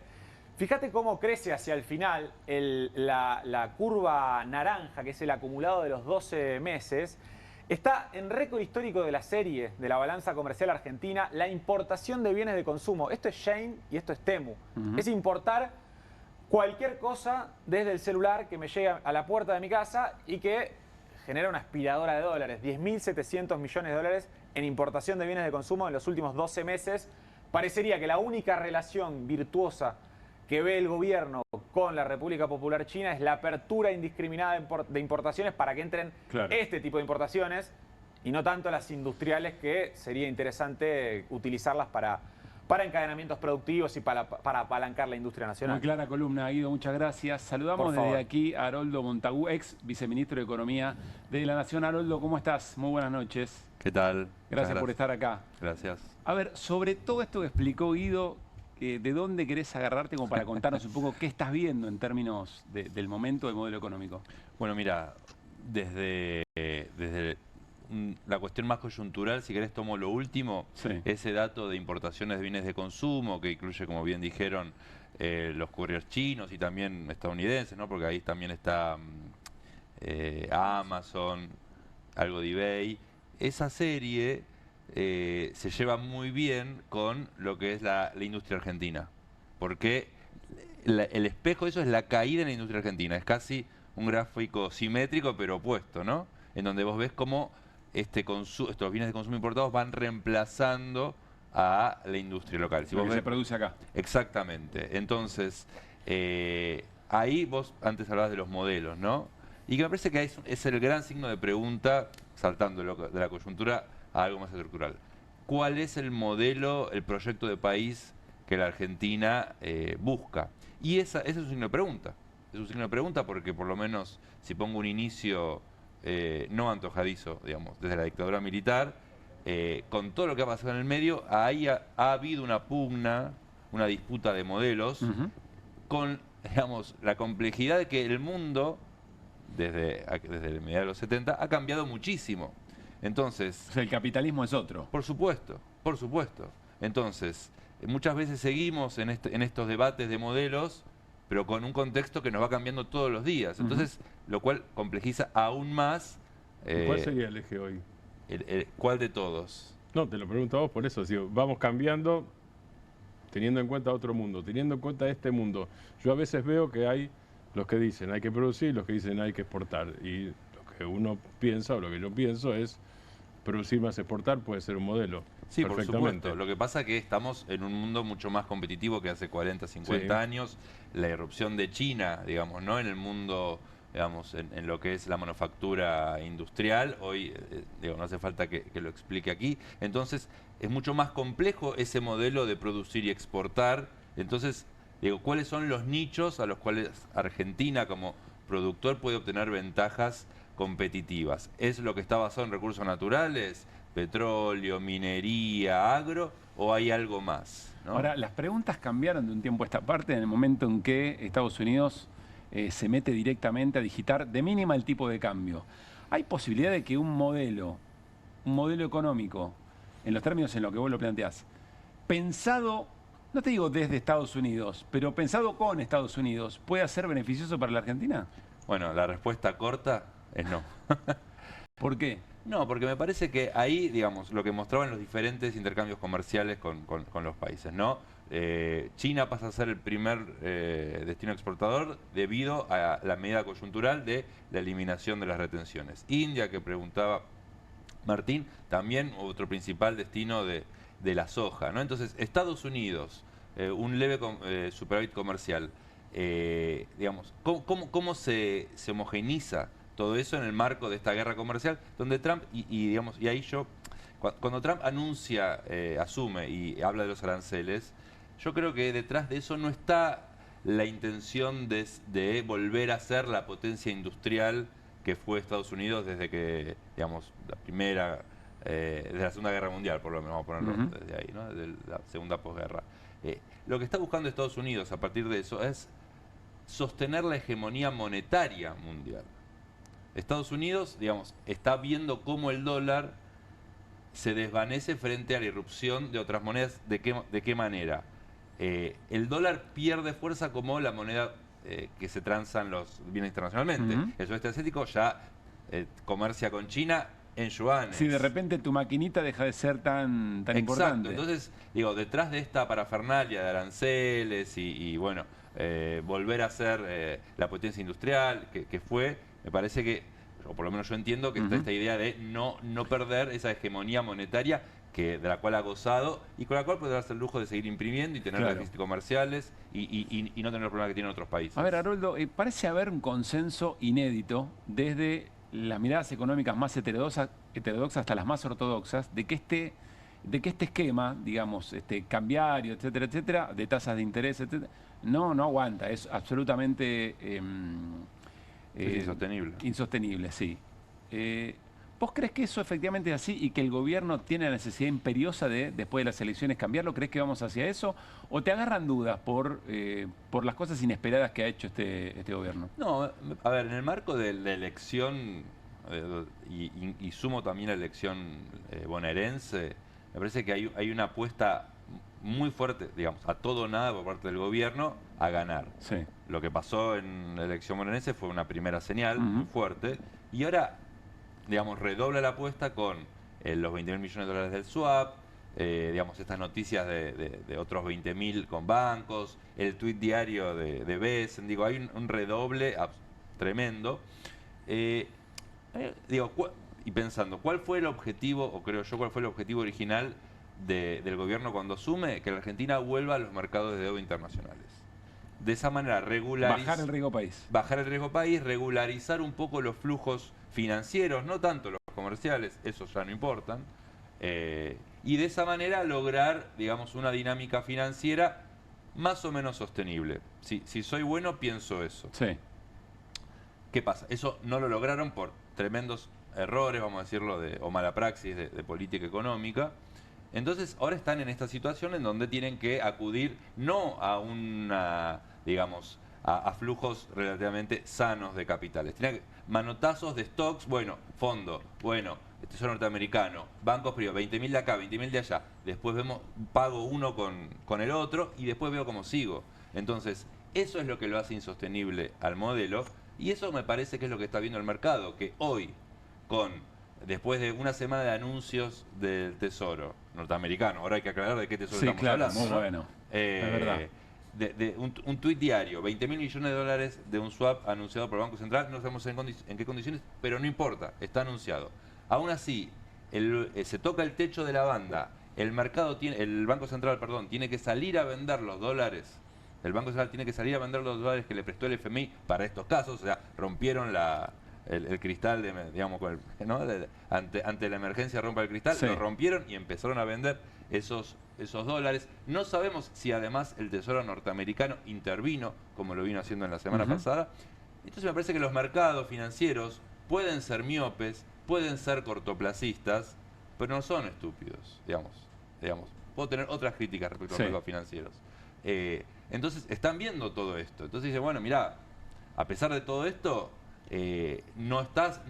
Fíjate cómo crece hacia el final la curva naranja, que es el acumulado de los 12 meses. Está en récord histórico de la serie de la balanza comercial argentina la importación de bienes de consumo. Esto es Shein y esto es Temu. Es importar cualquier cosa desde el celular que me llega a la puerta de mi casa y que genera una aspiradora de dólares. 10.700 millones de dólares en importación de bienes de consumo en los últimos 12 meses. Parecería que la única relación virtuosa que ve el gobierno con la República Popular China es la apertura indiscriminada de importaciones para que entren este tipo de importaciones y no tanto las industriales, que sería interesante utilizarlas para encadenamientos productivos y para apalancar la industria nacional. Muy clara columna, Guido, muchas gracias. Saludamos desde aquí a Haroldo Montagu, ex viceministro de Economía de la Nación. Haroldo, ¿cómo estás? Muy buenas noches. ¿Qué tal? Gracias por estar acá. Gracias. A ver, sobre todo esto que explicó Guido, ¿de dónde querés agarrarte como para contarnos un poco qué estás viendo en términos del momento del modelo económico? Bueno, mira, desde la cuestión más coyuntural, si querés tomo lo último, ese dato de importaciones de bienes de consumo, que incluye, como bien dijeron, los couriers chinos y también estadounidenses, ¿no? Porque ahí también está Amazon, algo de eBay. Esa serie se lleva muy bien con lo que es la industria argentina, porque el espejo de eso es la caída en la industria argentina. Es casi un gráfico simétrico pero opuesto, ¿no? En donde vos ves cómo estos bienes de consumo importados van reemplazando a la industria local. Lo que se produce acá. Exactamente. Entonces, ahí vos antes hablabas de los modelos, ¿no? Y que me parece que es el gran signo de pregunta, saltando de la coyuntura a algo más estructural. ¿Cuál es el modelo, el proyecto de país que la Argentina busca? Y ese es un signo de pregunta. Es un signo de pregunta porque, por lo menos, si pongo un inicio no antojadizo, digamos, desde la dictadura militar, con todo lo que ha pasado en el medio, ahí ha habido una pugna, una disputa de modelos, con, digamos, la complejidad de que el mundo desde mediados de los 70, ha cambiado muchísimo. Entonces, o sea, el capitalismo es otro. Por supuesto, por supuesto. Entonces, muchas veces seguimos en estos debates de modelos, pero con un contexto que nos va cambiando todos los días. Entonces, lo cual complejiza aún más. ¿Cuál sería el eje hoy? ¿Cuál de todos? No, te lo pregunto a vos por eso. Digo, vamos cambiando teniendo en cuenta otro mundo, teniendo en cuenta este mundo. Yo a veces veo que hay los que dicen hay que producir, los que dicen hay que exportar. Y lo que uno piensa o lo que yo pienso es producir más exportar puede ser un modelo. Sí, por supuesto. Lo que pasa es que estamos en un mundo mucho más competitivo que hace 40, 50 años. La irrupción de China, digamos, ¿no? En el mundo, digamos, en lo que es la manufactura industrial, hoy, digo, no hace falta que lo explique aquí. Entonces, es mucho más complejo ese modelo de producir y exportar. Entonces, digo, ¿cuáles son los nichos a los cuales Argentina como productor puede obtener ventajas competitivas? ¿Es lo que está basado en recursos naturales, petróleo, minería, agro, o hay algo más, ¿no? Ahora, las preguntas cambiaron de un tiempo a esta parte, en el momento en que Estados Unidos se mete directamente a digitar de mínima el tipo de cambio. ¿Hay posibilidad de que un modelo económico, en los términos en los que vos lo planteás, pensado, no te digo desde Estados Unidos, pero pensado con Estados Unidos, pueda ser beneficioso para la Argentina? Bueno, la respuesta corta es no. ¿Por qué? No, porque me parece que ahí, digamos, lo que mostraban los diferentes intercambios comerciales con los países, ¿no? China pasa a ser el primer destino exportador debido a la medida coyuntural de la eliminación de las retenciones. India, que preguntaba Martín, también otro principal destino de la soja, ¿no? Entonces, Estados Unidos, un leve superávit comercial, digamos, ¿cómo se homogeneiza todo eso en el marco de esta guerra comercial, donde Trump, digamos, y ahí cuando Trump anuncia, asume y habla de los aranceles, yo creo que detrás de eso no está la intención de volver a ser la potencia industrial que fue Estados Unidos desde que, digamos, desde la Segunda Guerra Mundial, por lo menos, vamos a ponerlo desde ahí, ¿no? Desde la segunda posguerra. Lo que está buscando Estados Unidos a partir de eso es sostener la hegemonía monetaria mundial. Estados Unidos, digamos, está viendo cómo el dólar se desvanece frente a la irrupción de otras monedas. ¿De qué manera? El dólar pierde fuerza como la moneda que se transan los bienes internacionalmente. El sudeste asiático ya comercia con China en yuanes. Si de repente tu maquinita deja de ser tan importante. Entonces, digo, detrás de esta parafernalia de aranceles y bueno, volver a ser la potencia industrial que fue, me parece que, o por lo menos yo entiendo que está esta idea de no perder esa hegemonía monetaria de la cual ha gozado y con la cual podrá darse el lujo de seguir imprimiendo y tener déficits comerciales y no tener los problemas que tienen otros países. A ver, Haroldo, parece haber un consenso inédito desde las miradas económicas más heterodoxas hasta las más ortodoxas, de que este esquema, digamos, cambiario, etcétera, etcétera, de tasas de interés, etcétera, no aguanta, es absolutamente es insostenible. Insostenible, sí. ¿Vos crees que eso efectivamente es así y que el gobierno tiene la necesidad imperiosa de, después de las elecciones, cambiarlo? ¿Crees que vamos hacia eso? ¿O te agarran dudas por las cosas inesperadas que ha hecho este gobierno? No, a ver, en el marco de la elección, y sumo también la elección bonaerense, me parece que hay una apuesta muy fuerte, digamos, a todo o nada por parte del gobierno a ganar. Sí. Lo que pasó en la elección bonaerense fue una primera señal muy fuerte y ahora, digamos, redobla la apuesta con los 20.000 millones de dólares del swap, digamos, estas noticias de otros 20.000 con bancos, el tuit diario de Besen, digo, hay un redoble tremendo. Digo, y pensando, ¿cuál fue el objetivo, o creo yo, cuál fue el objetivo original del gobierno cuando asume? Que la Argentina vuelva a los mercados de deuda internacionales. De esa manera, bajar el riesgo país. Bajar el riesgo país, regularizar un poco los flujos financieros, no tanto los comerciales, esos ya no importan, y de esa manera lograr, digamos, una dinámica financiera más o menos sostenible. Si soy bueno, pienso eso. Sí. ¿Qué pasa? Eso no lo lograron por tremendos errores, vamos a decirlo, o mala praxis de política económica. Entonces, ahora están en esta situación en donde tienen que acudir no a una, digamos, a flujos relativamente sanos de capitales. Tenía manotazos de stocks, bueno, fondo, bueno, Tesoro norteamericano, bancos privados, 20.000 de acá, 20.000 de allá. Después pago uno con el otro y después veo cómo sigo. Entonces, eso es lo que lo hace insostenible al modelo y eso me parece que es lo que está viendo el mercado, que hoy, después de una semana de anuncios del Tesoro norteamericano, ahora hay que aclarar de qué Tesoro estamos hablando. Muy bueno, es verdad. Un tuit diario, 20.000 millones de dólares de un swap anunciado por el Banco Central, no sabemos en qué condiciones, pero no importa, está anunciado. Aún así, se toca el techo de la banda, el Banco Central, tiene que salir a vender los dólares. El Banco Central tiene que salir a vender los dólares que le prestó el FMI para estos casos, o sea, rompieron el cristal, ante la emergencia rompa el cristal, lo rompieron y empezaron a vender esos dólares. No sabemos si además el Tesoro norteamericano intervino, como lo vino haciendo en la semana pasada. Entonces me parece que los mercados financieros pueden ser miopes, pueden ser cortoplacistas, pero no son estúpidos, digamos. Puedo tener otras críticas respecto a los mercados financieros. Entonces están viendo todo esto. Entonces dicen, bueno, mirá, a pesar de todo esto, no estás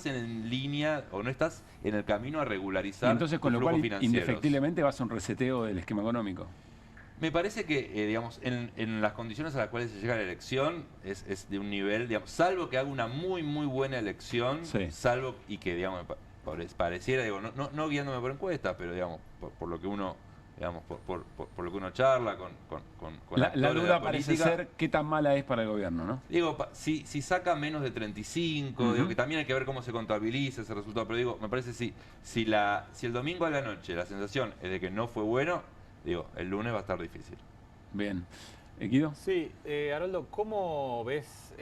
en línea o no estás en el camino a regularizar. Y entonces, con lo cual, financieros. indefectiblemente vas a un reseteo del esquema económico. Me parece que, en las condiciones a las cuales se llega a la elección es de un nivel, salvo que haga una muy, muy buena elección, salvo y que, pareciera, no guiándome por encuestas, pero, por lo que uno, por lo que uno charla con la duda parece ser qué tan mala es para el gobierno, ¿no? Si saca menos de 35, que también hay que ver cómo se contabiliza ese resultado, pero me parece si el domingo a la noche la sensación es de que no fue bueno, el lunes va a estar difícil. Bien. ¿Guido? Sí, Haroldo, ¿cómo ves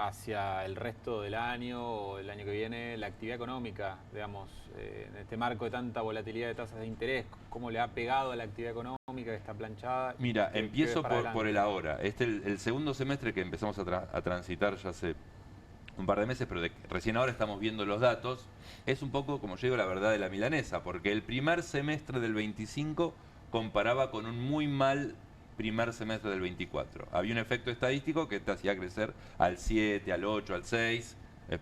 hacia el resto del año o el año que viene la actividad económica, en este marco de tanta volatilidad de tasas de interés? ¿Cómo le ha pegado a la actividad económica que está planchada? Mira, empiezo por el ahora. El segundo semestre que empezamos a transitar ya hace un par de meses, pero recién ahora estamos viendo los datos, es un poco, como yo digo, la verdad de la milanesa, porque el primer semestre del 25 comparaba con un muy mal primer semestre del 24. Había un efecto estadístico que te hacía crecer al 7, al 8, al 6,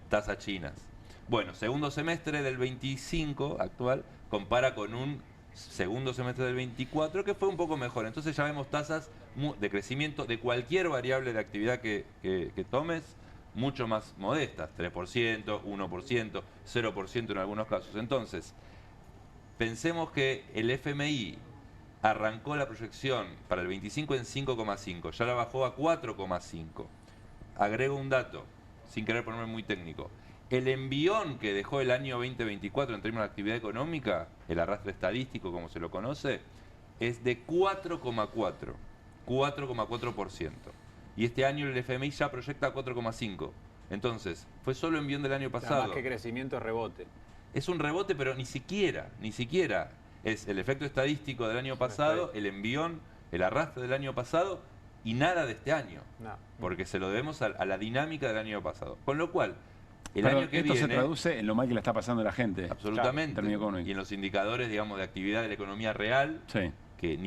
tasas chinas. Bueno, segundo semestre del 25 actual compara con un segundo semestre del 24 que fue un poco mejor. Entonces ya vemos tasas de crecimiento de cualquier variable de actividad que tomes mucho más modestas, 3%, 1%, 0% en algunos casos. Entonces, pensemos que el FMI arrancó la proyección para el 25 en 5,5, ya la bajó a 4,5. Agrego un dato, sin querer ponerme muy técnico. El envión que dejó el año 2024 en términos de actividad económica, el arrastre estadístico como se lo conoce, es de 4,4%. Y este año el FMI ya proyecta 4,5. Entonces, fue solo envión del año pasado. Más que crecimiento es rebote. Es un rebote, pero ni siquiera. Es el efecto estadístico del año pasado, el envión, el arrastre del año pasado y nada de este año. No. Porque se lo debemos a la dinámica del año pasado. Con lo cual, año que esto viene, se traduce en lo mal que la está pasando la gente. Absolutamente. Y en los indicadores, de actividad de la economía real, que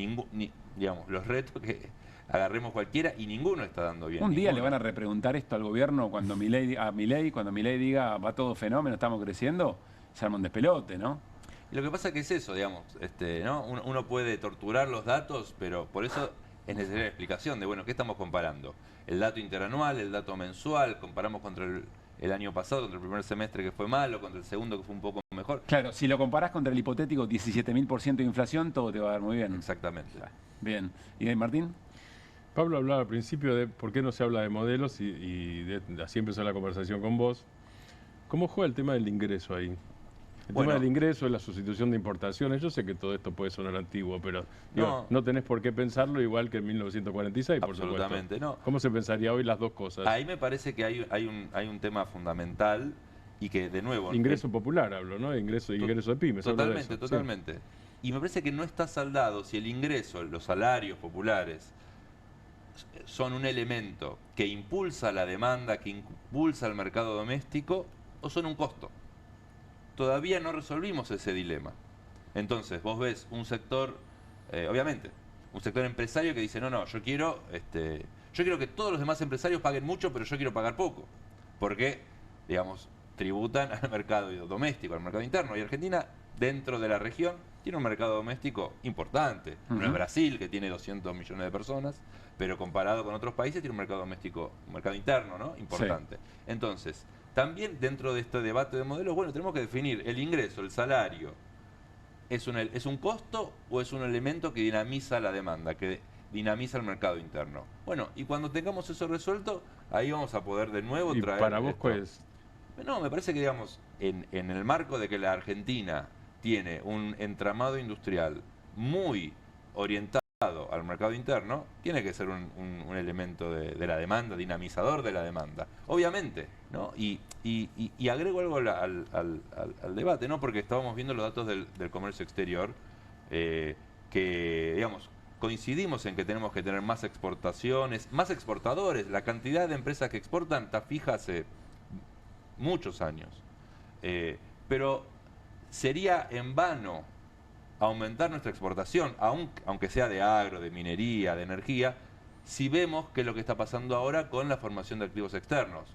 los retos que agarremos cualquiera y ninguno está dando bien. Un día le van a repreguntar esto al gobierno cuando Milei diga va todo fenómeno, estamos creciendo, se arma un despelote, ¿no? Y lo que pasa que es eso, ¿no? Uno puede torturar los datos, pero por eso es necesaria la explicación de, ¿qué estamos comparando? El dato interanual, el dato mensual, comparamos contra el año pasado, contra el primer semestre que fue malo, contra el segundo que fue un poco mejor. Claro, si lo comparás contra el hipotético 17.000% de inflación, todo te va a dar muy bien. Exactamente. Bien. ¿Y Martín? Pablo hablaba al principio de por qué no se habla de modelos y así empezó la conversación con vos. ¿Cómo juega el tema del ingreso ahí? El tema del ingreso, la sustitución de importaciones. Yo sé que todo esto puede sonar antiguo, pero no tenés por qué pensarlo igual que en 1946, por supuesto. Absolutamente, no. ¿Cómo se pensaría hoy las dos cosas? Ahí me parece que hay un tema fundamental y que, de nuevo... Ingreso popular hablo, ¿no? Ingreso de pymes. Totalmente. Sí. Y me parece que no está saldado si el ingreso, los salarios populares, son un elemento que impulsa la demanda, que impulsa el mercado doméstico, o son un costo. Todavía no resolvimos ese dilema. Entonces, vos ves un sector, obviamente, un sector empresario que dice, yo Yo quiero que todos los demás empresarios paguen mucho, pero yo quiero pagar poco. Porque, digamos, tributan al mercado doméstico, al mercado interno. Y Argentina, dentro de la región, tiene un mercado doméstico importante. No es Brasil, que tiene 200 millones de personas, pero comparado con otros países tiene un mercado doméstico, un mercado interno, ¿no? Importante. Sí. Entonces, también dentro de este debate de modelos, bueno, tenemos que definir el ingreso, el salario. ¿Es un costo o es un elemento que dinamiza la demanda, que dinamiza el mercado interno? Bueno, y cuando tengamos eso resuelto, ahí vamos a poder de nuevo traer... ¿Y para vos cuál es? No, me parece que, digamos, en el marco de que la Argentina tiene un entramado industrial muy orientado al mercado interno, tiene que ser un elemento de la demanda, dinamizador de la demanda. Obviamente, ¿no? Y agrego algo al debate, ¿no? Porque estábamos viendo los datos del comercio exterior, que, digamos, coincidimos en que tenemos que tener más exportaciones, más exportadores. La cantidad de empresas que exportan está fija hace muchos años. Pero sería en vano aumentar nuestra exportación, aunque sea de agro, de minería, de energía, si vemos que es lo que está pasando ahora con la formación de activos externos,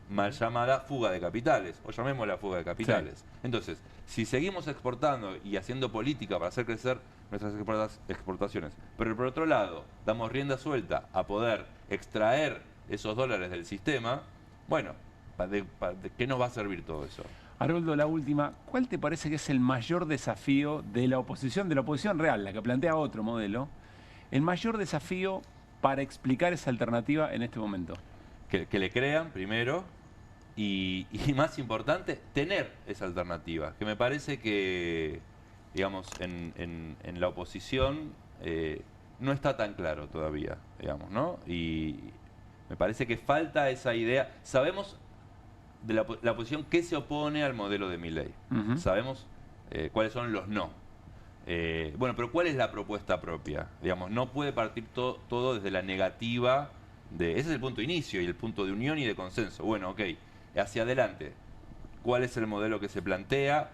mal llamada fuga de capitales, o llamémosla fuga de capitales. Sí. Entonces, si seguimos exportando y haciendo política para hacer crecer nuestras exportaciones, pero por otro lado damos rienda suelta a poder extraer esos dólares del sistema, bueno, ¿de qué nos va a servir todo eso? Haroldo, la última, ¿cuál te parece que es el mayor desafío de la oposición real, la que plantea otro modelo, el mayor desafío para explicar esa alternativa en este momento? Que le crean primero y más importante, tener esa alternativa, que me parece que, digamos, en la oposición no está tan claro todavía, digamos, ¿no? Y me parece que falta esa idea. Sabemos de la oposición que se opone al modelo de Milei. Sabemos cuáles son los no. Bueno, pero ¿cuál es la propuesta propia? Digamos, no puede partir todo desde la negativa. Ese es el punto de inicio y el punto de unión y de consenso. Bueno, ok, hacia adelante. ¿Cuál es el modelo que se plantea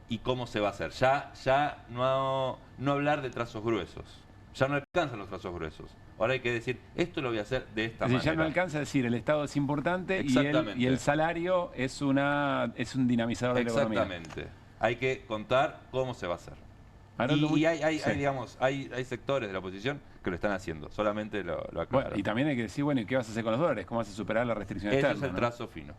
y cómo se va a hacer? Ya no hablar de trazos gruesos. Ya no alcanzan los trazos gruesos. Ahora hay que decir, esto lo voy a hacer de esta manera. Ya no alcanza a decir, el Estado es importante y el salario es un dinamizador de la economía. Exactamente. Hay que contar cómo se va a hacer. Y hay sectores de la oposición que lo están haciendo, solamente lo aclaro. Bueno, y también hay que decir, bueno, ¿y qué vas a hacer con los dólares? ¿Cómo vas a superar la restricción externa? Ese es el trazo fino.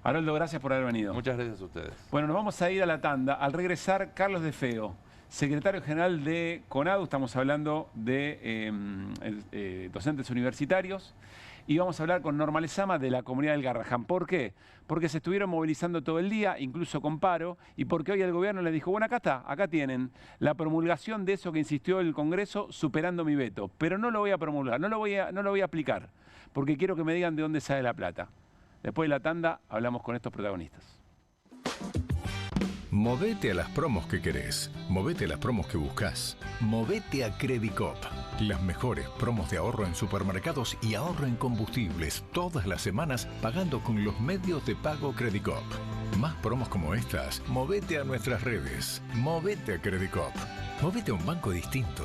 Haroldo, gracias por haber venido. Muchas gracias a ustedes. Bueno, nos vamos a ir a la tanda. Al regresar, Carlos De Feo, secretario general de CONADU, estamos hablando de docentes universitarios, y vamos a hablar con Norma Lezama de la comunidad del Garrahan. ¿Por qué? Porque se estuvieron movilizando todo el día, incluso con paro, y porque hoy el gobierno les dijo, bueno, acá tienen la promulgación de eso que insistió el Congreso, superando mi veto, pero no lo voy a promulgar, no lo voy a aplicar, porque quiero que me digan de dónde sale la plata. Después de la tanda hablamos con estos protagonistas. Movete a las promos que querés. Movete a las promos que buscas. Movete a Credicop. Las mejores promos de ahorro en supermercados y ahorro en combustibles todas las semanas pagando con los medios de pago Credicop. Más promos como estas, movete a nuestras redes. Movete a Credicop. Movete a un banco distinto.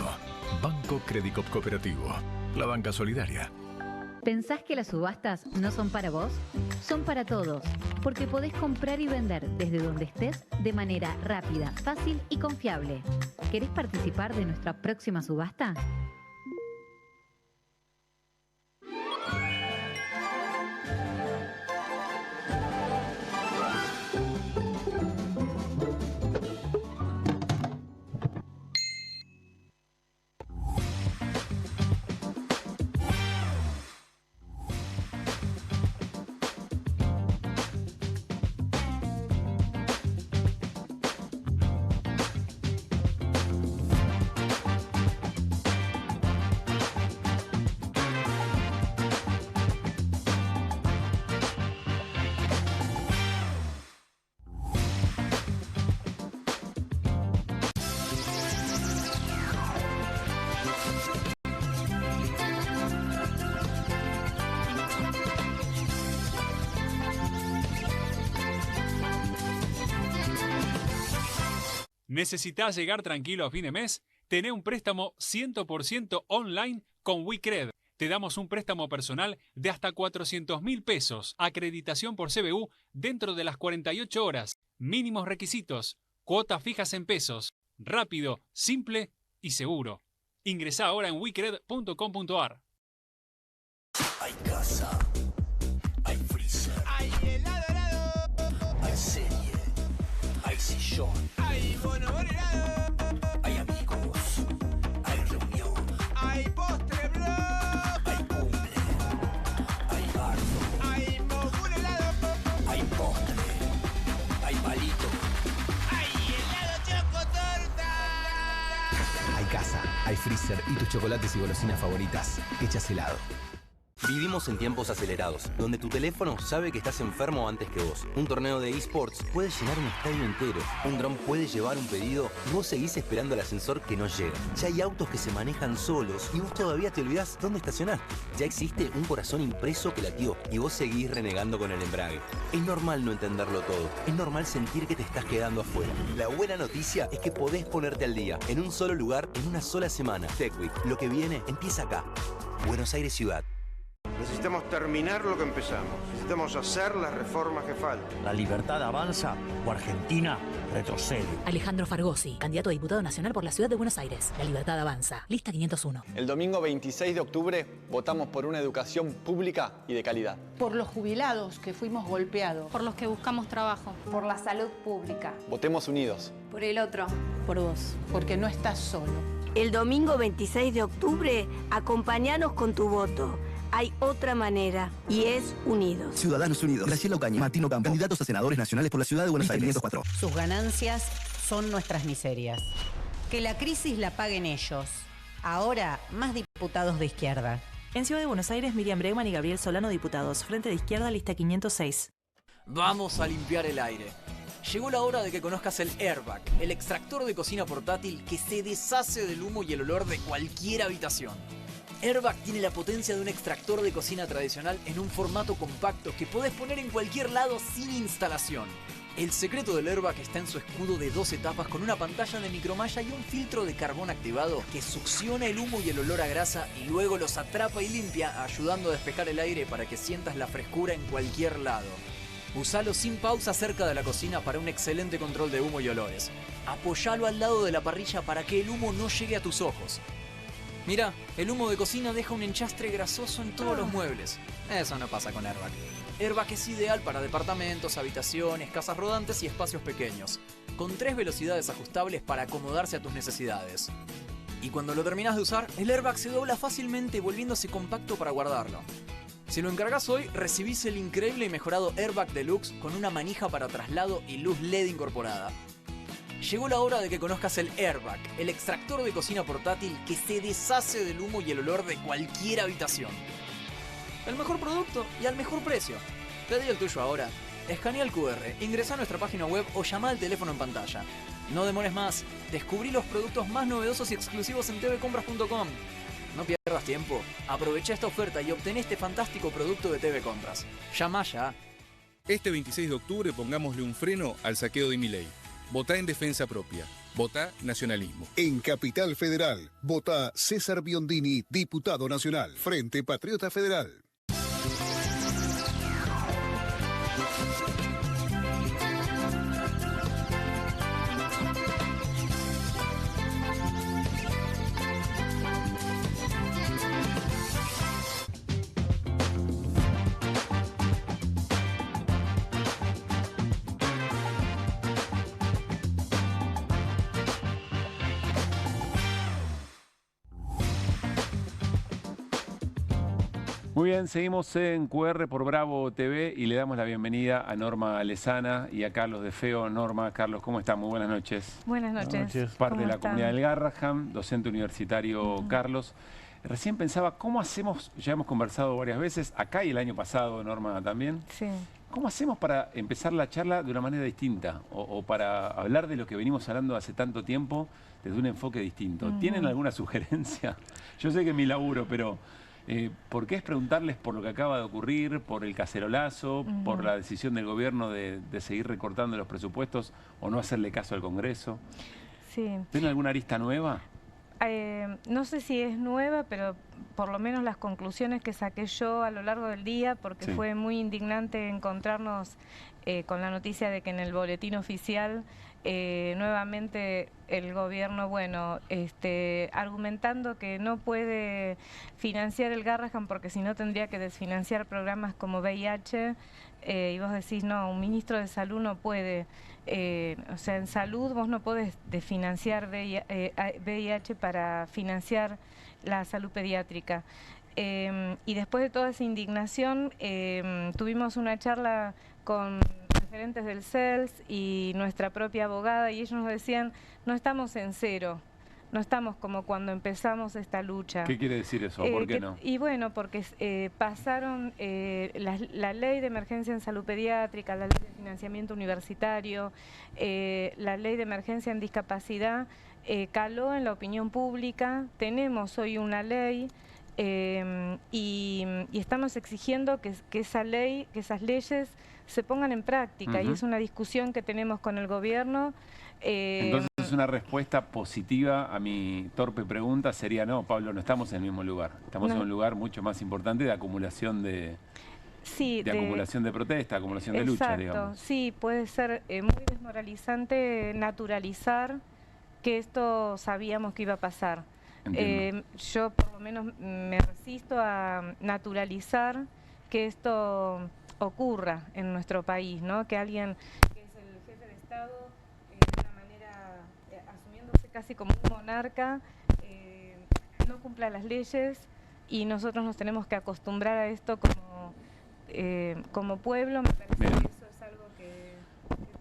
Banco Credicop Cooperativo. La banca solidaria. ¿Pensás que las subastas no son para vos? Son para todos, porque podés comprar y vender desde donde estés de manera rápida, fácil y confiable. ¿Querés participar de nuestra próxima subasta? ¿Necesitas llegar tranquilo a fin de mes? Tené un préstamo 100% online con WeCred. te damos un préstamo personal de hasta 400.000 pesos, acreditación por CBU dentro de las 48 horas, mínimos requisitos, cuotas fijas en pesos, rápido, simple y seguro. Ingresá ahora en wicred.com.ar. Hay casa, hay freezer, hay helado, hay serie, hay sillón, hay bono helado, hay amigos, hay reunión, hay postre blog, hay cumple, hay bardo, hay mogul helado, hay postre, hay palito, hay helado chocotorta. Hay casa, hay freezer y tus chocolates y golosinas favoritas hechas helado. Vivimos en tiempos acelerados, donde tu teléfono sabe que estás enfermo antes que vos. Un torneo de eSports puede llenar un estadio entero. Un dron puede llevar un pedido y vos seguís esperando el ascensor que no llega. Ya hay autos que se manejan solos y vos todavía te olvidás dónde estacionaste. Ya existe un corazón impreso que latió y vos seguís renegando con el embrague. Es normal no entenderlo todo. Es normal sentir que te estás quedando afuera. La buena noticia es que podés ponerte al día, en un solo lugar, en una sola semana. TechWeek, lo que viene empieza acá. Buenos Aires Ciudad. Necesitamos terminar lo que empezamos. Necesitamos hacer las reformas que faltan. ¿La libertad avanza o Argentina retrocede? Alejandro Fargosi, candidato a diputado nacional por la Ciudad de Buenos Aires. La libertad avanza. Lista 501. El domingo 26 de octubre votamos por una educación pública y de calidad. Por los jubilados que fuimos golpeados. Por los que buscamos trabajo. Por la salud pública. Votemos unidos. Por el otro. Por vos. Porque no estás solo. El domingo 26 de octubre, acompáñanos con tu voto. Hay otra manera y es unidos. Ciudadanos Unidos. Graciela Ocaña, Martín Ocampo, candidatos a senadores nacionales por la Ciudad de Buenos Aires. 504. Sus ganancias son nuestras miserias. Que la crisis la paguen ellos. Ahora, más diputados de izquierda. En Ciudad de Buenos Aires, Miriam Bregman y Gabriel Solano, diputados. Frente de Izquierda, lista 506. Vamos a limpiar el aire. Llegó la hora de que conozcas el Airbag, el extractor de cocina portátil que se deshace del humo y el olor de cualquier habitación. Airbag tiene la potencia de un extractor de cocina tradicional en un formato compacto que podés poner en cualquier lado sin instalación. El secreto del Airbag está en su escudo de 2 etapas con una pantalla de micromalla y un filtro de carbón activado que succiona el humo y el olor a grasa y luego los atrapa y limpia, ayudando a despejar el aire para que sientas la frescura en cualquier lado. Usalo sin pausa cerca de la cocina para un excelente control de humo y olores. Apoyalo al lado de la parrilla para que el humo no llegue a tus ojos. Mira, el humo de cocina deja un enchastre grasoso en todos los muebles. Eso no pasa con Airbag. Airbag es ideal para departamentos, habitaciones, casas rodantes y espacios pequeños, con 3 velocidades ajustables para acomodarse a tus necesidades. Y cuando lo terminas de usar, el Airbag se dobla fácilmente volviéndose compacto para guardarlo. Si lo encargas hoy, recibís el increíble y mejorado Airbag Deluxe con una manija para traslado y luz LED incorporada. Llegó la hora de que conozcas el Airbag, el extractor de cocina portátil que se deshace del humo y el olor de cualquier habitación. El mejor producto y al mejor precio. Pedí el tuyo ahora. Escanea el QR, ingresa a nuestra página web o llama al teléfono en pantalla. No demores más. Descubrí los productos más novedosos y exclusivos en tvcompras.com. No pierdas tiempo. Aprovecha esta oferta y obtén este fantástico producto de TV Compras. Llama ya. Este 26 de octubre pongámosle un freno al saqueo de Milei. Votá en defensa propia. Votá nacionalismo. En Capital Federal, votá César Biondini, diputado nacional. Frente Patriota Federal. Muy bien, seguimos en QR por Bravo TV y le damos la bienvenida a Norma Lezana y a Carlos de Feo. Norma, Carlos, ¿cómo están? Muy buenas noches. Buenas noches. Parte de la comunidad del Garraham, docente universitario Carlos. Recién pensaba, ¿cómo hacemos? Ya hemos conversado varias veces, acá y el año pasado, Norma, también. Sí. ¿Cómo hacemos para empezar la charla de una manera distinta? O para hablar de lo que venimos hablando hace tanto tiempo desde un enfoque distinto. ¿Tienen alguna sugerencia? Yo sé que es mi laburo, pero... ¿por qué es preguntarles por lo que acaba de ocurrir, por el cacerolazo, por la decisión del gobierno de seguir recortando los presupuestos o no hacerle caso al Congreso? Sí. ¿Tienen alguna arista nueva? No sé si es nueva, pero por lo menos las conclusiones que saqué yo a lo largo del día, porque fue muy indignante encontrarnos con la noticia de que en el boletín oficial nuevamente el gobierno, argumentando que no puede financiar el Garrahan porque si no tendría que desfinanciar programas como VIH, y vos decís, no, un ministro de salud no puede, o sea, en salud vos no podés desfinanciar VIH para financiar la salud pediátrica. Y después de toda esa indignación, tuvimos una charla con referentes del CELS y nuestra propia abogada, y ellos nos decían, no estamos en cero, no estamos como cuando empezamos esta lucha. ¿Qué quiere decir eso? ¿Por qué no? Y bueno, porque pasaron la ley de emergencia en salud pediátrica, la ley de financiamiento universitario, la ley de emergencia en discapacidad, caló en la opinión pública, tenemos hoy una ley, y estamos exigiendo que esa ley, que esas leyes se pongan en práctica, y es una discusión que tenemos con el gobierno. Entonces una respuesta positiva a mi torpe pregunta sería no, Pablo, no estamos en el mismo lugar, estamos en un lugar mucho más importante de acumulación de acumulación de protesta, acumulación de lucha, digamos. Sí, puede ser muy desmoralizante naturalizar que esto sabíamos que iba a pasar. Yo por lo menos me resisto a naturalizar que esto ocurra en nuestro país, ¿no? Que alguien que es el jefe de Estado, de una manera asumiéndose casi como un monarca, no cumpla las leyes, y nosotros nos tenemos que acostumbrar a esto como pueblo. Me parece que eso es algo que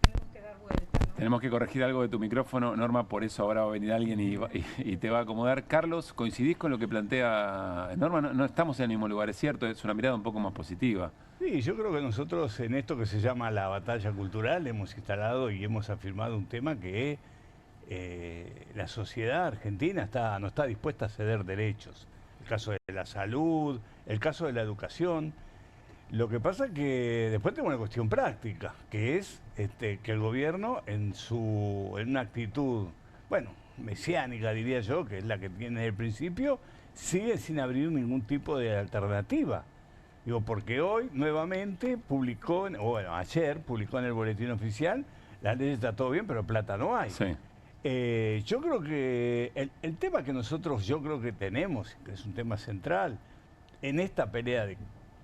tenemos que dar vuelta, ¿no? Tenemos que corregir algo de tu micrófono, Norma, por eso ahora va a venir alguien y te va a acomodar. Carlos, ¿coincidís con lo que plantea Norma? No estamos en el mismo lugar, es cierto, es una mirada un poco más positiva. Sí, yo creo que nosotros en esto que se llama la batalla cultural hemos instalado y hemos afirmado un tema que la sociedad argentina no está dispuesta a ceder derechos. El caso de la salud, el caso de la educación. Lo que pasa es que después tenemos una cuestión práctica, que es que el gobierno en una actitud, mesiánica diría yo, que es la que tiene desde el principio, sigue sin abrir ningún tipo de alternativa. Digo, porque hoy nuevamente ayer publicó en el boletín oficial, la ley está todo bien, pero plata no hay. Sí. Yo creo que el tema que yo creo que tenemos, que es un tema central, en esta pelea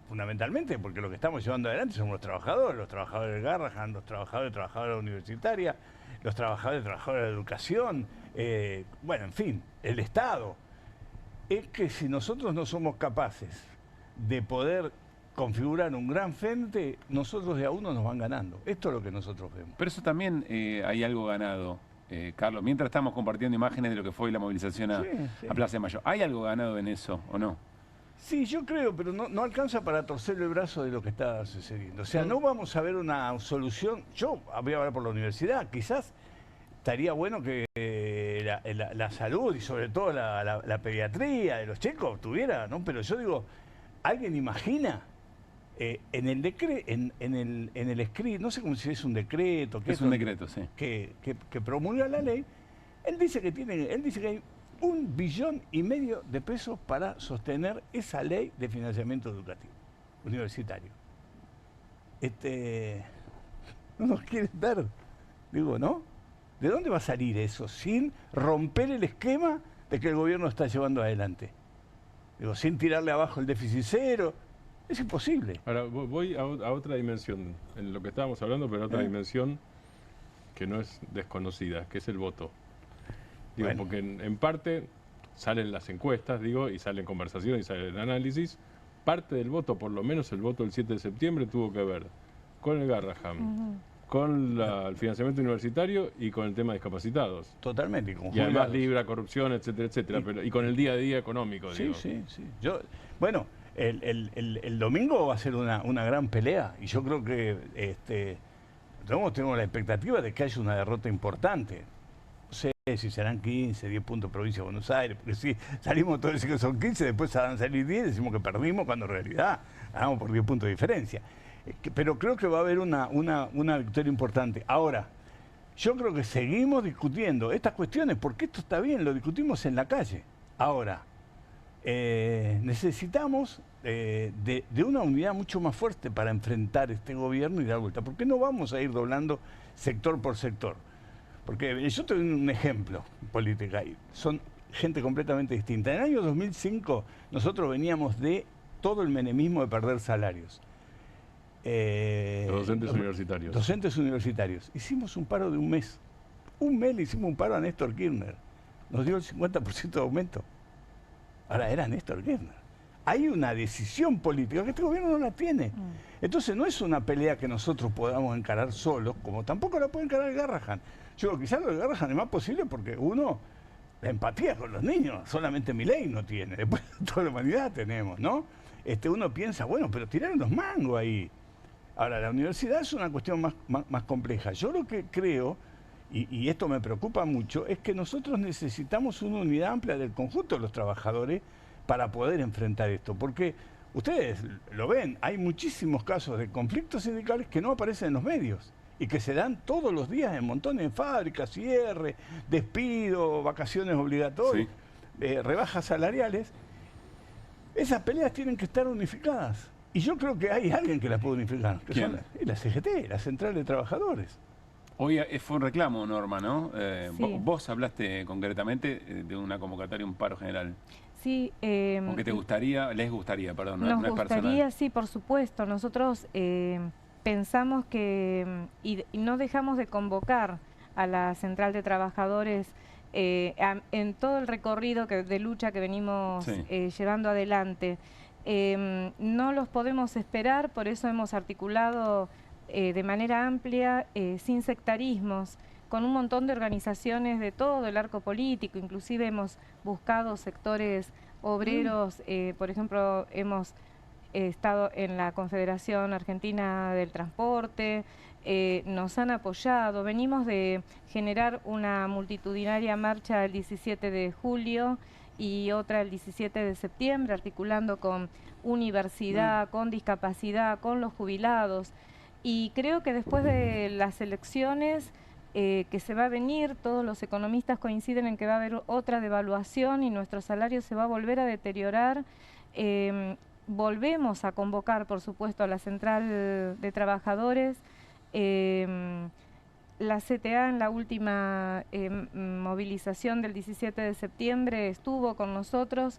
fundamentalmente, porque lo que estamos llevando adelante son los trabajadores del Garrahan, los trabajadores de la universitaria, los trabajadores de la educación, en fin, el Estado. Es que si nosotros no somos capaces de poder configurar un gran frente, nosotros de a uno nos van ganando. Esto es lo que nosotros vemos. Pero eso también hay algo ganado, Carlos. Mientras estamos compartiendo imágenes de lo que fue la movilización a Plaza de Mayo, ¿hay algo ganado en eso o no? Sí, yo creo, pero no alcanza para torcer el brazo de lo que está sucediendo. O sea, no vamos a ver una solución. Yo voy a hablar por la universidad. Quizás estaría bueno que la salud y sobre todo la pediatría de los chicos tuviera, ¿no? Pero yo digo, ¿alguien imagina en el escrito, no sé cómo si es un decreto? Es un decreto, sí. Que promulga la ley. Él dice que hay 1,5 billones de pesos para sostener esa ley de financiamiento educativo, universitario. No nos quieren dar, digo, ¿no? ¿De dónde va a salir eso sin romper el esquema de que el gobierno está llevando adelante? Digo, sin tirarle abajo el déficit cero. Es imposible. Ahora, voy a otra dimensión, en lo que estábamos hablando, pero otra dimensión que no es desconocida, que es el voto. Digo, porque en parte salen las encuestas, y salen conversaciones y sale el análisis. Parte del voto, por lo menos el voto del 7 de septiembre, tuvo que ver con el Garrahan, con el financiamiento universitario y con el tema de discapacitados. Totalmente. Y además libra corrupción, etcétera, etcétera. Y con el día a día económico, sí. El domingo va a ser una gran pelea y yo creo que tenemos la expectativa de que haya una derrota importante. No sé si serán 15, 10 puntos provincia de Buenos Aires, porque si salimos todos decir que son 15, después van a salir 10, decimos que perdimos, cuando en realidad ganamos por 10 puntos de diferencia. Pero creo que va a haber una victoria importante. Ahora, yo creo que seguimos discutiendo estas cuestiones, porque esto está bien, lo discutimos en la calle. Ahora, necesitamos de una unidad mucho más fuerte para enfrentar este gobierno y dar vuelta. ¿Por qué no vamos a ir doblando sector por sector? Porque yo te doy un ejemplo político ahí. Son gente completamente distinta. En el año 2005 nosotros veníamos de todo el menemismo de perder salarios. Los docentes universitarios. Docentes universitarios. Hicimos un paro de un mes. Un mes le hicimos un paro a Néstor Kirchner. Nos dio el 50% de aumento. Ahora era Néstor Kirchner. Hay una decisión política que este gobierno no la tiene. Entonces no es una pelea que nosotros podamos encarar solos, como tampoco la puede encarar el Garrahan. Yo digo, quizás lo de Garrahan es más posible porque uno, la empatía con los niños, solamente Milei no tiene, después toda la humanidad tenemos, ¿no? Uno piensa, bueno, pero tiraron los mangos ahí. Ahora, la universidad es una cuestión más compleja. Yo lo que creo, y esto me preocupa mucho, es que nosotros necesitamos una unidad amplia del conjunto de los trabajadores para poder enfrentar esto. Porque ustedes lo ven, hay muchísimos casos de conflictos sindicales que no aparecen en los medios y que se dan todos los días en montones de fábricas, cierre, despido, vacaciones obligatorias, rebajas salariales. Esas peleas tienen que estar unificadas. Y yo creo que hay alguien que las puede unificar, que son la CGT, la Central de Trabajadores. Hoy fue un reclamo, Norma, ¿no? Sí. Vos hablaste concretamente de una convocatoria, un paro general. Sí. Porque les gustaría, perdón, nos no es gustaría, personal. sí, por supuesto. Nosotros pensamos que, y no dejamos de convocar a la Central de Trabajadores en todo el recorrido de lucha que venimos llevando adelante. No los podemos esperar, por eso hemos articulado de manera amplia, sin sectarismos, con un montón de organizaciones de todo el arco político. Inclusive hemos buscado sectores obreros, por ejemplo, hemos estado en la Confederación Argentina del Transporte, nos han apoyado. Venimos de generar una multitudinaria marcha el 17 de julio y otra el 17 de septiembre, articulando con universidad, con discapacidad, con los jubilados. Y creo que después de las elecciones que se va a venir, todos los economistas coinciden en que va a haber otra devaluación y nuestro salario se va a volver a deteriorar. Volvemos a convocar, por supuesto, a la Central de Trabajadores. La CTA en la última movilización del 17 de septiembre estuvo con nosotros.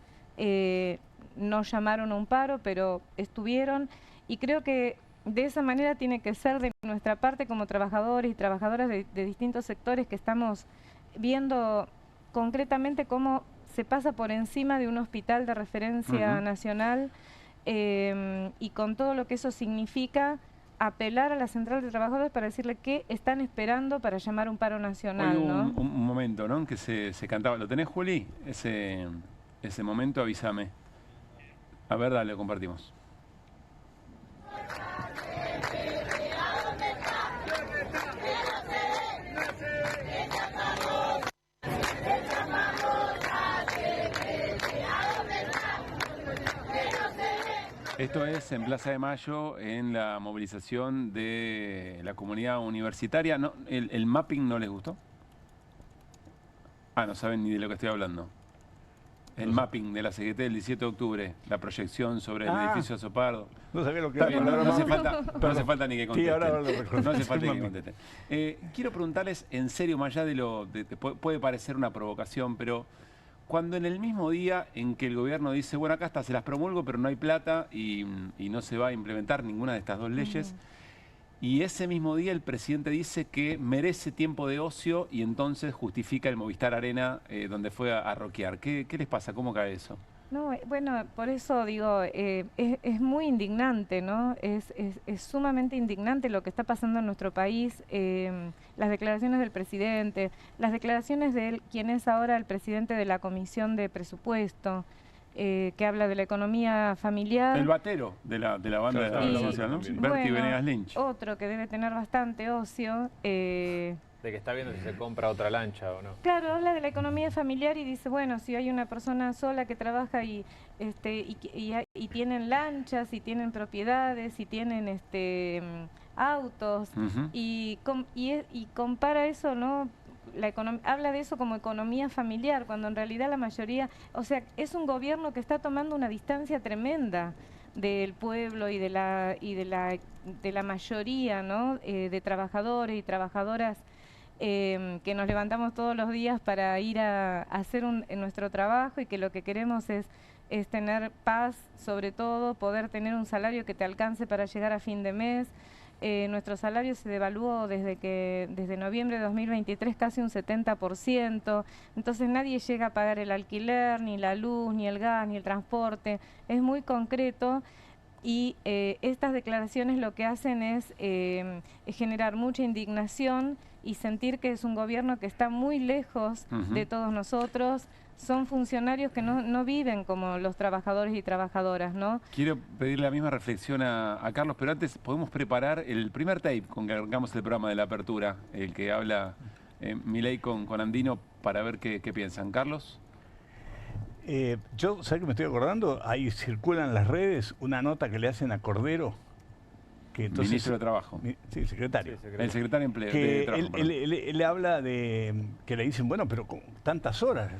No llamaron a un paro, pero estuvieron. Y creo que de esa manera tiene que ser de nuestra parte como trabajadores y trabajadoras de distintos sectores, que estamos viendo concretamente cómo se pasa por encima de un hospital de referencia nacional, y con todo lo que eso significa, apelar a la Central de Trabajadores para decirle qué están esperando para llamar un paro nacional. Hoy hubo ¿no? un momento, ¿no?, en que se cantaba. ¿Lo tenés, Juli? Ese momento, avísame. A ver, dale, lo compartimos. Esto es en Plaza de Mayo, en la movilización de la comunidad universitaria. No, ¿el mapping no les gustó? Ah, no saben ni de lo que estoy hablando. El mapping de la CGT del 17 de octubre, la proyección sobre el edificio Azopardo. No sabía lo que Está era. bien, no hace falta ni que contesten. Sí, ahora lo recuerdo. No hace falta ni que contesten. Quiero preguntarles, en serio, más allá de lo... puede parecer una provocación, pero cuando en el mismo día en que el gobierno dice, bueno, acá está, se las promulgo, pero no hay plata y no se va a implementar ninguna de estas dos leyes, y ese mismo día el presidente dice que merece tiempo de ocio y entonces justifica el Movistar Arena donde fue a rockear. ¿Qué les pasa? ¿Cómo cae eso? No, bueno, por eso digo, es muy indignante, ¿no? Es sumamente indignante lo que está pasando en nuestro país, las declaraciones del presidente, las declaraciones de él, quien es ahora el presidente de la Comisión de Presupuesto. que habla de la economía familiar. El batero de la banda de la adolescencia, ¿no? Bertie Venegas Lynch. Otro que debe tener bastante ocio. De que está viendo si se compra otra lancha o no. Claro, habla de la economía familiar y dice, bueno, si hay una persona sola que trabaja y tienen lanchas, y tienen propiedades, y tienen autos, y compara eso, ¿no? Habla de eso como economía familiar, cuando en realidad la mayoría, o sea, es un gobierno que está tomando una distancia tremenda del pueblo y de la mayoría, ¿no? De trabajadores y trabajadoras que nos levantamos todos los días para ir a hacer nuestro trabajo, y que lo que queremos es tener paz, sobre todo, poder tener un salario que te alcance para llegar a fin de mes. Nuestro salario se devaluó desde noviembre de 2023 casi un 70%, entonces nadie llega a pagar el alquiler, ni la luz, ni el gas, ni el transporte. Es muy concreto, y estas declaraciones lo que hacen es generar mucha indignación y sentir que es un gobierno que está muy lejos de todos nosotros. Son funcionarios que no viven como los trabajadores y trabajadoras, ¿no? Quiero pedirle la misma reflexión a Carlos, pero antes podemos preparar el primer tape con que arrancamos el programa de la apertura, el que habla Milei con Andino, para ver qué piensan. Carlos. Yo, ¿sabes qué me estoy acordando? Ahí circula en las redes una nota que le hacen a Cordero. Que entonces, ministro de Trabajo. Sí, secretario. El secretario de Empleo. Que de Trabajo, él habla de que le dicen, bueno, pero con tantas horas,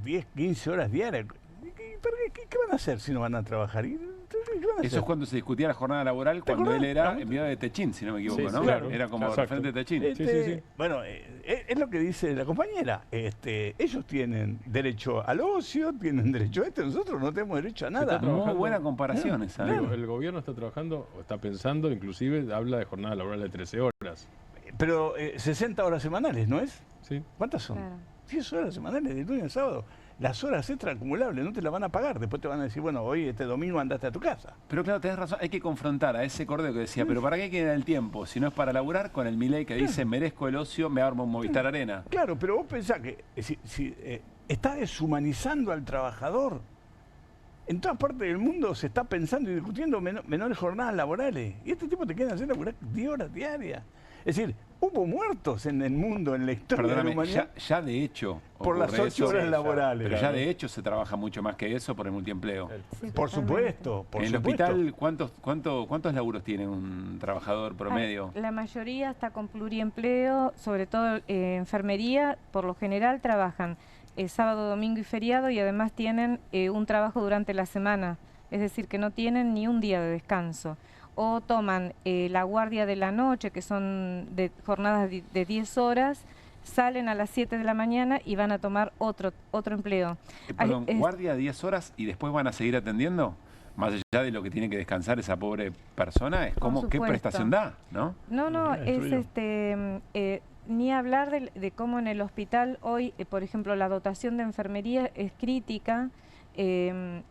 10, 15 horas diarias, ¿qué van a hacer si no van a trabajar? ¿Qué van a hacer? Eso es cuando se discutía la jornada laboral, cuando él era enviado de Techín, si no me equivoco, ¿no? Claro. Era como referente de Techín. Bueno, es lo que dice la compañera. Ellos tienen derecho al ocio, tienen derecho a esto, nosotros no tenemos derecho a nada. Muy buena comparación esa. Digo, el gobierno está trabajando, o está pensando, inclusive habla de jornada laboral de 13 horas. Pero 60 horas semanales, ¿no es? Sí. ¿Cuántas son? Claro. 10 horas semanales, de lunes a sábado. Las horas extra acumulables no te las van a pagar. Después te van a decir, bueno, hoy este domingo andaste a tu casa. Pero claro, tenés razón, hay que confrontar a ese Cordero que decía, pero ¿para qué queda el tiempo? Si no es para laburar, con el Milei que dice, merezco el ocio, me armo un Movistar Arena. Claro, pero vos pensás que si está deshumanizando al trabajador. En todas partes del mundo se está pensando y discutiendo menores jornadas laborales. Y este tipo te quiere hacer laburar 10 horas diarias. Es decir, hubo muertos en el mundo, en la historia de la humanidad. Ya de hecho. Por las 8 horas laborales. Pero ya de hecho se trabaja mucho más que eso por el multiempleo. Sí, por supuesto. En el hospital, ¿cuántos laburos tiene un trabajador promedio? La mayoría está con pluriempleo, sobre todo enfermería, por lo general trabajan sábado, domingo y feriado, y además tienen un trabajo durante la semana, es decir, que no tienen ni un día de descanso. O toman la guardia de la noche, que son de jornadas de 10 horas, salen a las 7 de la mañana y van a tomar otro empleo. Perdón, guardia 10 horas y después van a seguir atendiendo, más allá de lo que tiene que descansar esa pobre persona, es como qué prestación da, ¿no? No, es ni hablar de cómo en el hospital hoy, por ejemplo, la dotación de enfermería es crítica.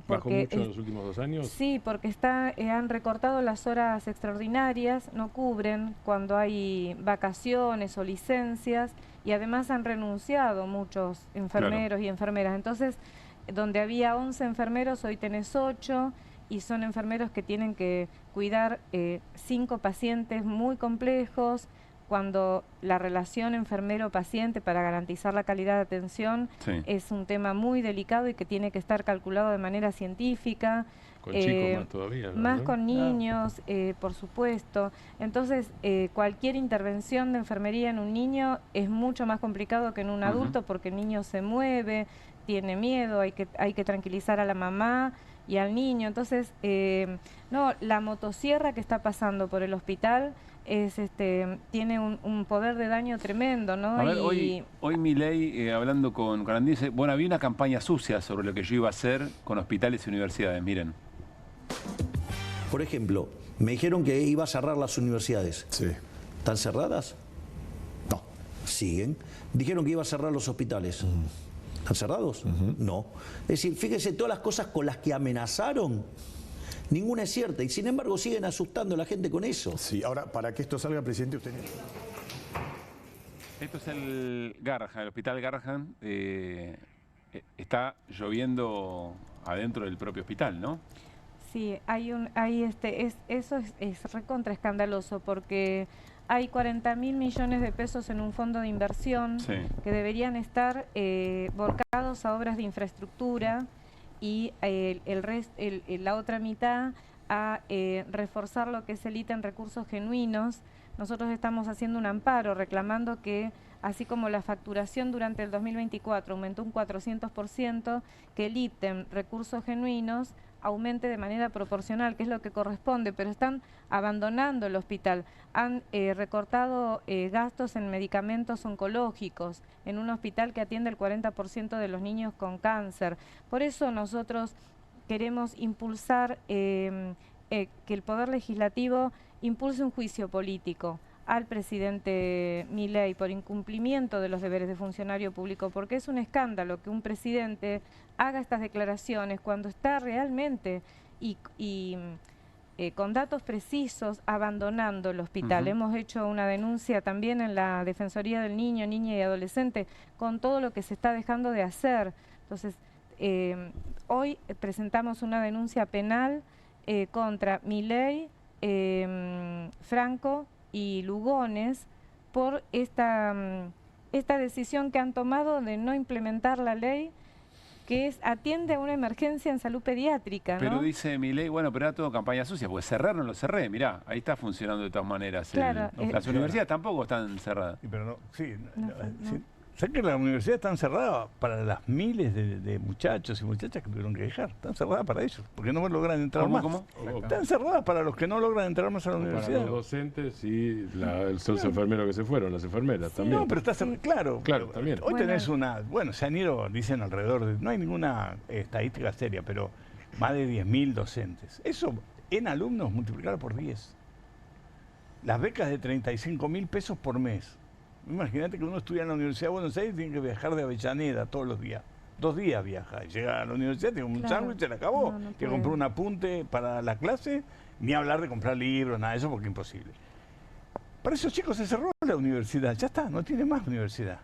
¿Bajó mucho en los últimos 2 años? Sí, porque han recortado las horas extraordinarias, no cubren cuando hay vacaciones o licencias, y además han renunciado muchos enfermeros y enfermeras. Entonces, donde había 11 enfermeros, hoy tenés 8, y son enfermeros que tienen que cuidar 5 pacientes muy complejos, cuando la relación enfermero-paciente para garantizar la calidad de atención es un tema muy delicado y que tiene que estar calculado de manera científica. Con chicos más todavía, ¿no? Más con niños, por supuesto. Entonces, cualquier intervención de enfermería en un niño es mucho más complicado que en un adulto, porque el niño se mueve, tiene miedo, hay que tranquilizar a la mamá y al niño. Entonces, la motosierra que está pasando por el hospital tiene un poder de daño tremendo, ¿no? A ver, hoy Milei, hablando con Andino, dice, bueno, había una campaña sucia sobre lo que yo iba a hacer con hospitales y universidades, miren. Por ejemplo, me dijeron que iba a cerrar las universidades. Sí. ¿Están cerradas? No. Siguen. Dijeron que iba a cerrar los hospitales. ¿Están cerrados? No. Es decir, fíjese, todas las cosas con las que amenazaron, ninguna es cierta, y sin embargo siguen asustando a la gente con eso. Sí, ahora, para que esto salga, presidente, usted... Esto es el Garrahan, el hospital Garrahan. Está lloviendo adentro del propio hospital, ¿no? Sí, eso es recontra escandaloso porque hay 40.000 millones de pesos en un fondo de inversión que deberían estar volcados a obras de infraestructura y la otra mitad a reforzar lo que es el ítem recursos genuinos. Nosotros estamos haciendo un amparo reclamando que, así como la facturación durante el 2024 aumentó un 400%, que el ítem recursos genuinos aumente de manera proporcional, que es lo que corresponde, pero están abandonando el hospital. Han recortado gastos en medicamentos oncológicos, en un hospital que atiende el 40% de los niños con cáncer. Por eso nosotros queremos impulsar que el Poder Legislativo impulse un juicio político al presidente Milei por incumplimiento de los deberes de funcionario público, porque es un escándalo que un presidente haga estas declaraciones cuando está realmente con datos precisos abandonando el hospital. Hemos hecho una denuncia también en la Defensoría del Niño, Niña y Adolescente con todo lo que se está dejando de hacer. Entonces, hoy presentamos una denuncia penal contra Milei, Franco y Lugones por esta decisión que han tomado de no implementar la ley que atiende a una emergencia en salud pediátrica, ¿no? Pero dice Milei, bueno, pero era todo campaña sucia, porque cerrar no lo cerré, mirá, ahí está funcionando de todas maneras. Claro, las universidades tampoco están cerradas. Pero ¿sabes que las universidades están cerradas para las miles de muchachos y muchachas que tuvieron que dejar? Están cerradas para ellos, porque no logran entrar más. ¿Cómo? Están cerradas para los que no logran entrar más a la universidad. Para los docentes y los enfermeros que se fueron, las enfermeras también. No, pero está claro. Claro, también. Hoy tenés se han ido, dicen alrededor de, no hay ninguna estadística seria, pero más de 10.000 docentes. Eso en alumnos multiplicado por 10. Las becas de 35.000 pesos por mes. Imagínate que uno estudia en la Universidad de Buenos Aires y tiene que viajar de Avellaneda todos los días. 2 días viaja. Y llega a la universidad, tiene un sándwich, se le acabó. Tiene que comprar un apunte para la clase, ni hablar de comprar libros, nada de eso, porque es imposible. Para esos chicos se cerró la universidad. Ya está, no tiene más universidad.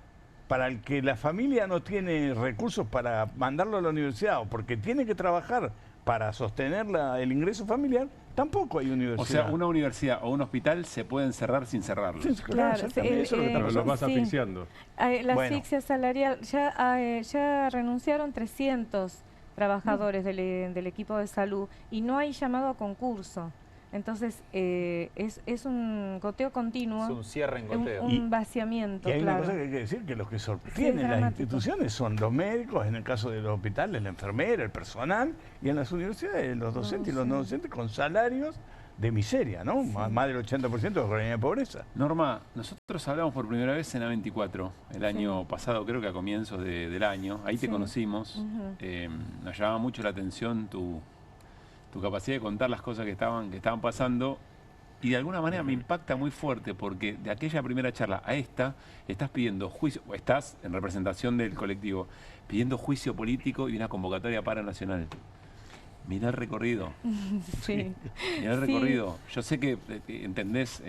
Para el que la familia no tiene recursos para mandarlo a la universidad o porque tiene que trabajar para sostener el ingreso familiar, tampoco hay universidad. O sea, una universidad o un hospital se pueden cerrar sin cerrarlo. Sí, claro, pero los vas asfixiando. La asfixia salarial, ya renunciaron 300 trabajadores del equipo de salud y no hay llamado a concurso. Entonces, es un goteo continuo. Es un cierre en goteo. Un vaciamiento, y hay una cosa que hay que decir, que los que sostienen las instituciones son los médicos, en el caso de los hospitales, la enfermera, el personal, y en las universidades, los docentes y los no docentes con salarios de miseria, ¿no? Más del 80% de la colonia de pobreza. Norma, nosotros hablamos por primera vez en A24, el año pasado, creo que a comienzos del año. Ahí te conocimos. Nos llamaba mucho la atención tu capacidad de contar las cosas que estaban pasando, y de alguna manera me impacta muy fuerte porque de aquella primera charla a esta estás pidiendo juicio, o estás en representación del colectivo pidiendo juicio político y una convocatoria nacional. Mirá el recorrido. Mirá el recorrido. Yo sé que entendés,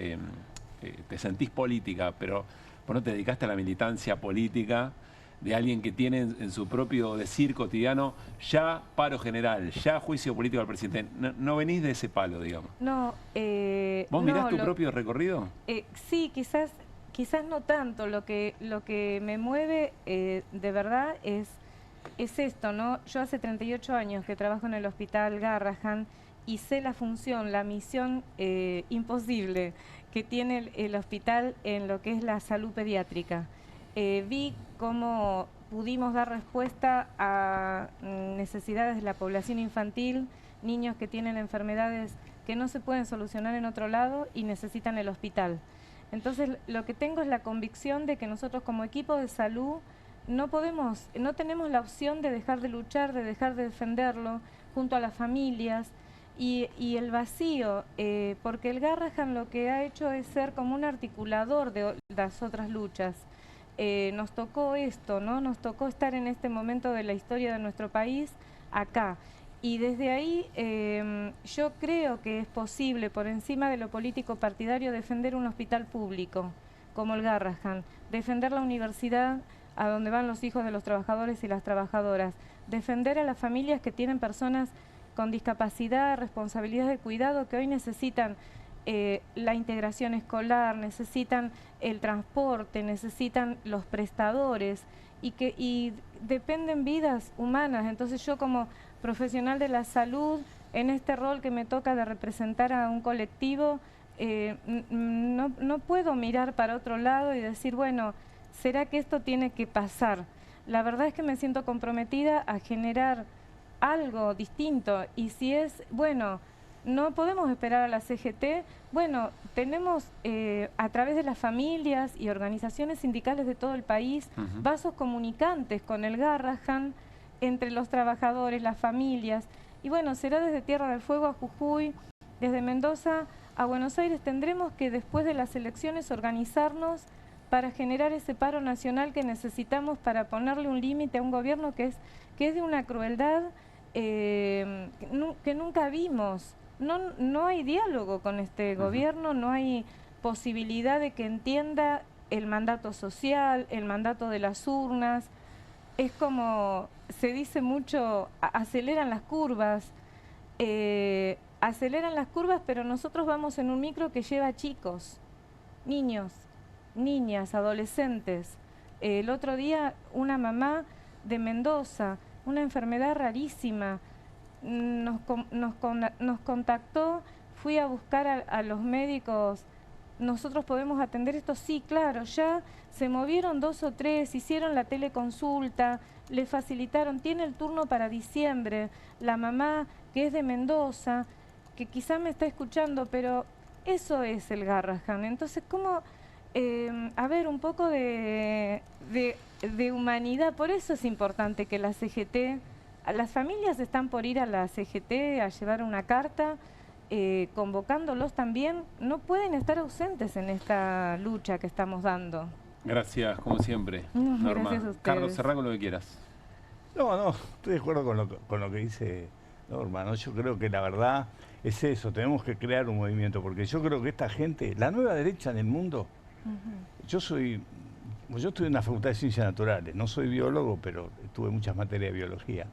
te sentís política, pero vos no te dedicaste a la militancia política de alguien que tiene en su propio decir cotidiano ya paro general, ya juicio político al presidente. No venís de ese palo, digamos. No. ¿Vos mirás tu propio recorrido? Sí, quizás no tanto. Lo que me mueve de verdad es esto, ¿no? Yo hace 38 años que trabajo en el Hospital Garrahan y sé la función, la misión imposible que tiene el hospital en lo que es la salud pediátrica. Vi cómo pudimos dar respuesta a necesidades de la población infantil, niños que tienen enfermedades que no se pueden solucionar en otro lado y necesitan el hospital. Entonces, lo que tengo es la convicción de que nosotros como equipo de salud no tenemos la opción de dejar de luchar, de dejar de defenderlo junto a las familias y el vacío, porque el Garrahan lo que ha hecho es ser como un articulador de las otras luchas. Nos tocó esto, ¿no? Nos tocó estar en este momento de la historia de nuestro país acá. Y desde ahí yo creo que es posible, por encima de lo político partidario, defender un hospital público como el Garrahan, defender la universidad a donde van los hijos de los trabajadores y las trabajadoras. Defender a las familias que tienen personas con discapacidad, responsabilidad de cuidado, que hoy necesitan la integración escolar, necesitan el transporte, necesitan los prestadores y dependen vidas humanas. Entonces yo como profesional de la salud, en este rol que me toca de representar a un colectivo, no puedo mirar para otro lado y decir, bueno, ¿será que esto tiene que pasar? La verdad es que me siento comprometida a generar algo distinto, y si es, bueno, no podemos esperar a la CGT, bueno, tenemos a través de las familias y organizaciones sindicales de todo el país, vasos comunicantes con el Garrahan entre los trabajadores, las familias, y bueno, será desde Tierra del Fuego a Jujuy, desde Mendoza a Buenos Aires. Tendremos que después de las elecciones organizarnos para generar ese paro nacional que necesitamos para ponerle un límite a un gobierno que es de una crueldad que nunca vimos. No hay diálogo con este gobierno, no hay posibilidad de que entienda el mandato social, el mandato de las urnas. Es como, se dice mucho, aceleran las curvas, pero nosotros vamos en un micro que lleva chicos, niños, niñas, adolescentes. El otro día una mamá de Mendoza, una enfermedad rarísima, nos contactó, fui a buscar a los médicos, ¿nosotros podemos atender esto? Sí, claro, ya se movieron 2 o 3, hicieron la teleconsulta, le facilitaron, tiene el turno para diciembre, la mamá que es de Mendoza, que quizá me está escuchando, pero eso es el Garrahan. Entonces, ¿cómo? A ver, un poco de humanidad, por eso es importante que la CGT... Las familias están por ir a la CGT a llevar una carta, convocándolos también. No pueden estar ausentes en esta lucha que estamos dando. Gracias, como siempre, Norma. Gracias a ustedes. Carlos, cerrá con lo que quieras. No, estoy de acuerdo con lo que dice Norma, ¿no? Yo creo que la verdad es eso, tenemos que crear un movimiento, porque yo creo que esta gente, la nueva derecha en el mundo, yo estudié en la Facultad de Ciencias Naturales, no soy biólogo, pero tuve muchas materias de biología.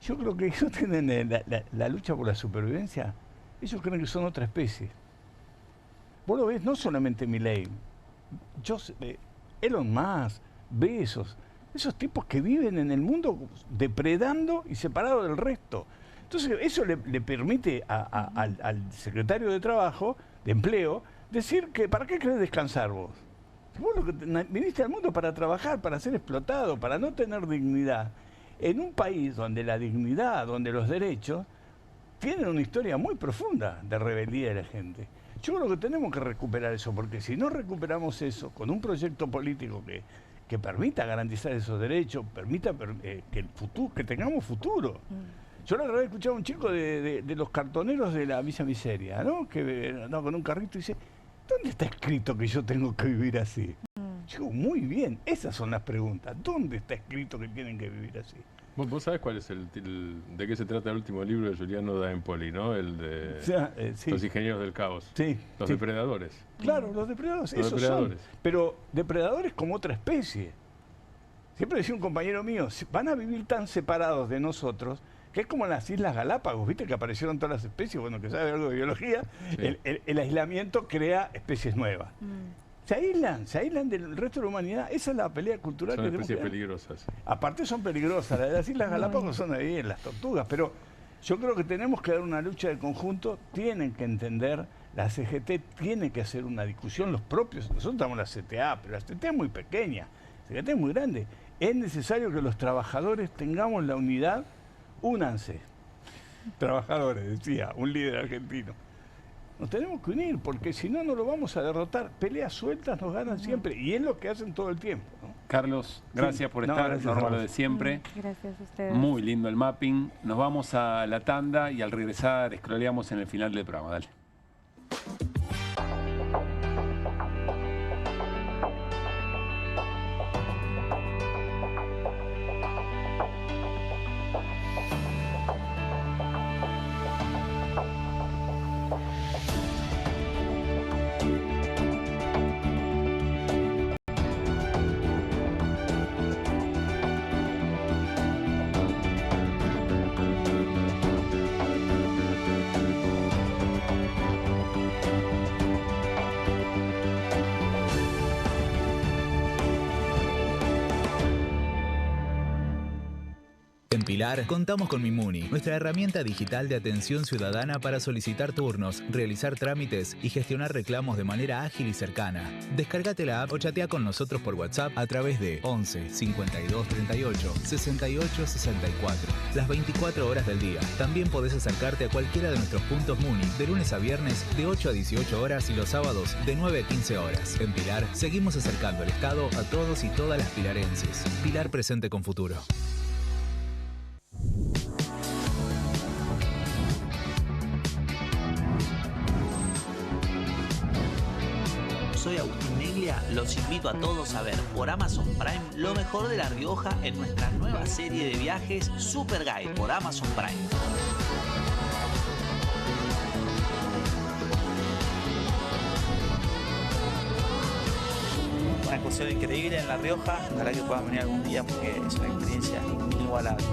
Yo creo que ellos tienen la lucha por la supervivencia, ellos creen que son otra especie. Vos lo ves, no solamente Milei, Elon Musk, Bezos, esos tipos que viven en el mundo depredando y separados del resto. Entonces eso le permite al secretario de Trabajo, de Empleo, decir que ¿para qué querés descansar vos? Vos viniste al mundo para trabajar, para ser explotado, para no tener dignidad. En un país donde la dignidad, donde los derechos tienen una historia muy profunda de rebeldía de la gente. Yo creo que tenemos que recuperar eso, porque si no recuperamos eso con un proyecto político que permita garantizar esos derechos, permita que tengamos futuro. Yo la otra vez escuchaba a un chico de los cartoneros de la Villa Miseria, ¿no? Que andaba con un carrito y dice, ¿dónde está escrito que yo tengo que vivir así? Yo digo, muy bien, esas son las preguntas. ¿Dónde está escrito que tienen que vivir así? ¿Vos sabés cuál es de qué se trata el último libro de Giuliano da Empoli, ¿no? El de sí. Los ingenieros del caos. Sí, los depredadores. Claro, los depredadores, esos son. Pero depredadores como otra especie. Siempre decía un compañero mío, van a vivir tan separados de nosotros que es como en las Islas Galápagos, ¿viste? Que aparecieron todas las especies, bueno, que sabe algo de biología, sí. el aislamiento crea especies nuevas. Se aíslan del resto de la humanidad. Esa es la pelea cultural. Son especies peligrosas. Aparte son peligrosas. Las Islas Galápagos son ahí en las tortugas. Pero yo creo que tenemos que dar una lucha de conjunto. Tienen que entender, la CGT tiene que hacer una discusión, los propios. Nosotros estamos en la CTA, pero la CTA es muy pequeña. La CGT es muy grande. Es necesario que los trabajadores tengamos la unidad. Únanse. Trabajadores, decía un líder argentino. Nos tenemos que unir, porque si no, no lo vamos a derrotar. Peleas sueltas nos ganan siempre, y es lo que hacen todo el tiempo, ¿no? Carlos, gracias por estar, Norma, lo de siempre. Gracias a ustedes. Muy lindo el mapping. Nos vamos a la tanda y al regresar scrolleamos en el final del programa. Dale. En Pilar contamos con Mimuni, nuestra herramienta digital de atención ciudadana para solicitar turnos, realizar trámites y gestionar reclamos de manera ágil y cercana. Descárgate la app o chatea con nosotros por WhatsApp a través de 11 52 38 68 64. Las 24 horas del día. También podés acercarte a cualquiera de nuestros puntos Muni de lunes a viernes de 8 a 18 horas y los sábados de 9 a 15 horas. En Pilar seguimos acercando el Estado a todos y todas las pilarenses. Pilar presente con futuro. Soy Agustín Neglia, los invito a todos a ver por Amazon Prime lo mejor de La Rioja en nuestra nueva serie de viajes Super Guide por Amazon Prime. Una excursión increíble en La Rioja, ojalá que puedan venir algún día porque es una experiencia inigualable.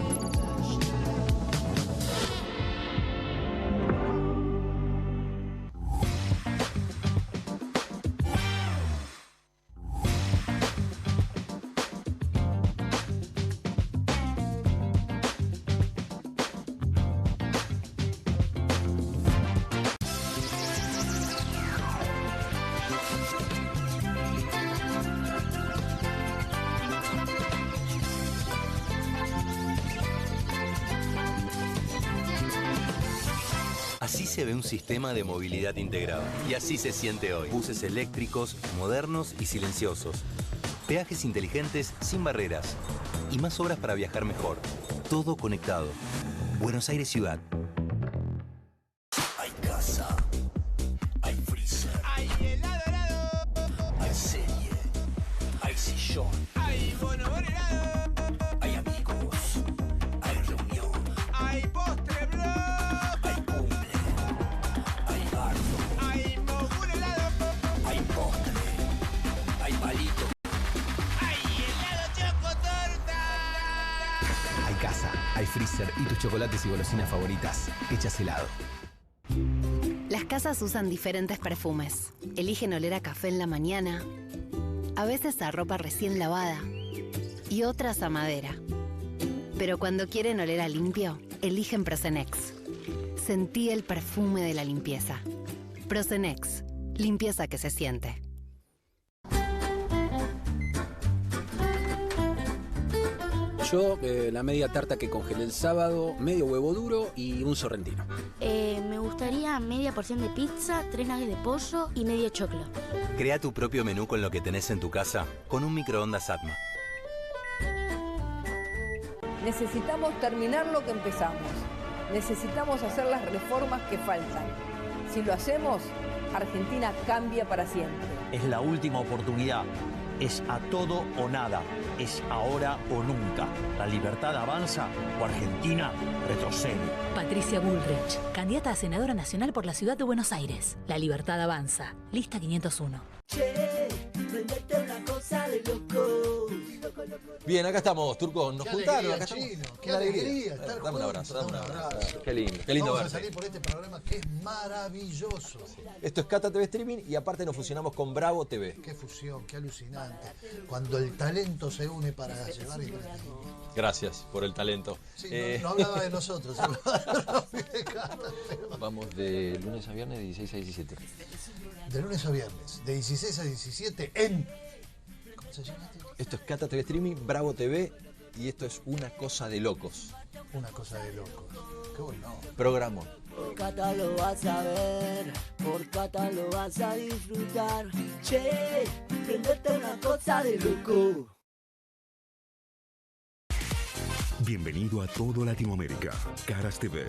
Así se ve un sistema de movilidad integrado. Y así se siente hoy. Buses eléctricos, modernos y silenciosos. Peajes inteligentes sin barreras. Y más obras para viajar mejor. Todo conectado. Buenos Aires Ciudad. Hay casa. Hay freezer. Hay helado. Hay serie. Hay sillón. Hay bono helado. Hay amigos. Hay reunión. Hay postre, bro. Hay freezer y tus chocolates y golosinas favoritas hechas helado. Las casas usan diferentes perfumes. Eligen oler a café en la mañana, a veces a ropa recién lavada y otras a madera. Pero cuando quieren oler a limpio, eligen Prosenex. Sentí el perfume de la limpieza. Prosenex, limpieza que se siente. Yo, la media tarta que congelé el sábado, medio huevo duro y un sorrentino. Me gustaría media porción de pizza, 3 nuggets de pollo y medio choclo. Crea tu propio menú con lo que tenés en tu casa, con un microondas Atma. Necesitamos terminar lo que empezamos. Necesitamos hacer las reformas que faltan. Si lo hacemos, Argentina cambia para siempre. Es la última oportunidad. Es a todo o nada. Es ahora o nunca. La libertad avanza o Argentina retrocede. Patricia Bullrich, candidata a senadora nacional por la ciudad de Buenos Aires. La libertad avanza. Lista 501. Che, prendete una cosa de loco. Bien, acá estamos, Turco. Nos juntaron. Acá estamos. Qué alegría estar Dame un abrazo, juntos, dame un dame un abrazo. Qué lindo. Qué lindo Vamos verte. a salir por este programa que es maravilloso. Esto es Cata TV Streaming y aparte nos fusionamos con Bravo TV. Qué fusión, qué alucinante. Cuando el talento se une para llevar el... Gracias por el talento. Sí, no hablaba de nosotros. Vamos de lunes a viernes de 16 a 17. De lunes a viernes, de 16 a 17 en... ¿Cómo se llama? Esto es Cata TV Streaming, Bravo TV y esto es Una Cosa de Locos. Una Cosa de Locos. Qué bueno. Programa. Por Cata lo vas a ver, por Cata lo vas a disfrutar. Che, prendete una cosa de loco. Bienvenido a todo Latinoamérica. Caras TV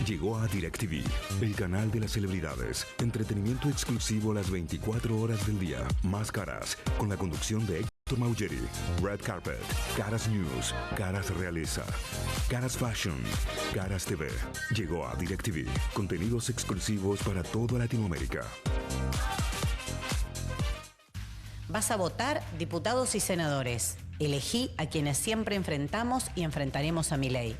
llegó a DirecTV, el canal de las celebridades. Entretenimiento exclusivo las 24 horas del día. Más Caras, con la conducción de Héctor Maugeri. Red Carpet, Caras News, Caras Realeza, Caras Fashion, Caras TV. Llegó a DirecTV. Contenidos exclusivos para toda Latinoamérica. Vas a votar diputados y senadores. Elegí a quienes siempre enfrentamos y enfrentaremos a Milei.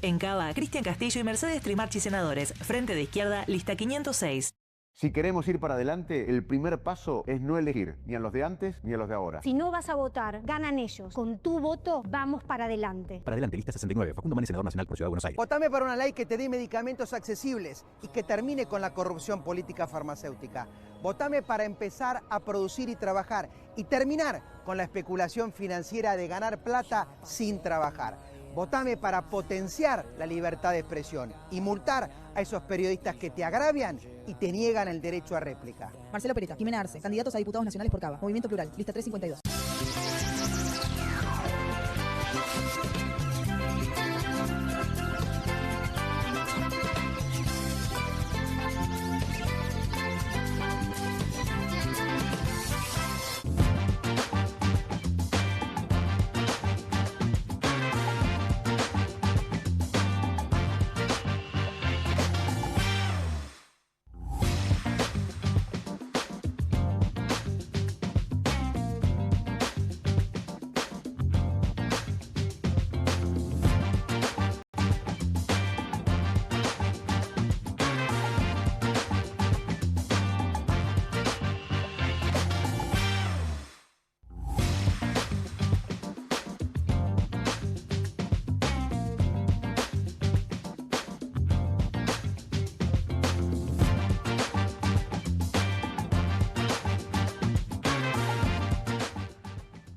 En Cava, Cristian Castillo y Mercedes Trimarchi senadores. Frente de Izquierda, lista 506. Si queremos ir para adelante, el primer paso es no elegir ni a los de antes ni a los de ahora. Si no vas a votar, ganan ellos. Con tu voto, vamos para adelante. Para adelante, lista 69. Facundo Manes, senador nacional por Ciudad de Buenos Aires. Votame para una ley que te dé medicamentos accesibles y que termine con la corrupción política farmacéutica. Votame para empezar a producir y trabajar y terminar con la especulación financiera de ganar plata sin trabajar. Votame para potenciar la libertad de expresión y multar a esos periodistas que te agravian y te niegan el derecho a réplica. Marcelo Pereta, Jimena Arce, candidatos a diputados nacionales por Cava. Movimiento Plural, lista 352.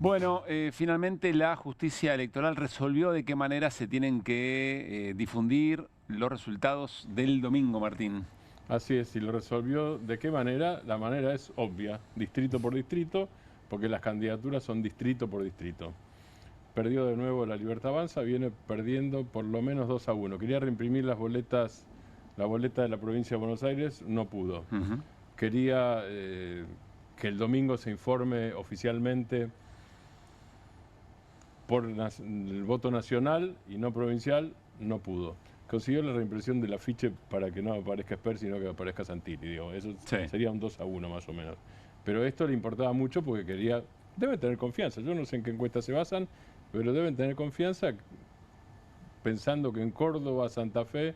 Bueno, finalmente la justicia electoral resolvió de qué manera se tienen que difundir los resultados del domingo, Martín. Así es, y lo resolvió de qué manera. La manera es obvia, distrito por distrito, porque las candidaturas son distrito por distrito. Perdió de nuevo la Libertad Avanza, viene perdiendo por lo menos 2-1. Quería reimprimir las boletas, la boleta de la provincia de Buenos Aires, no pudo. Quería que el domingo se informe oficialmente por el voto nacional y no provincial, no pudo. Consiguió la reimpresión del afiche para que no aparezca Esper, sino que aparezca Santilli. Digo, eso sería un 2-1 más o menos. Pero esto le importaba mucho porque quería... Deben tener confianza. Yo no sé en qué encuestas se basan, pero deben tener confianza pensando que en Córdoba, Santa Fe,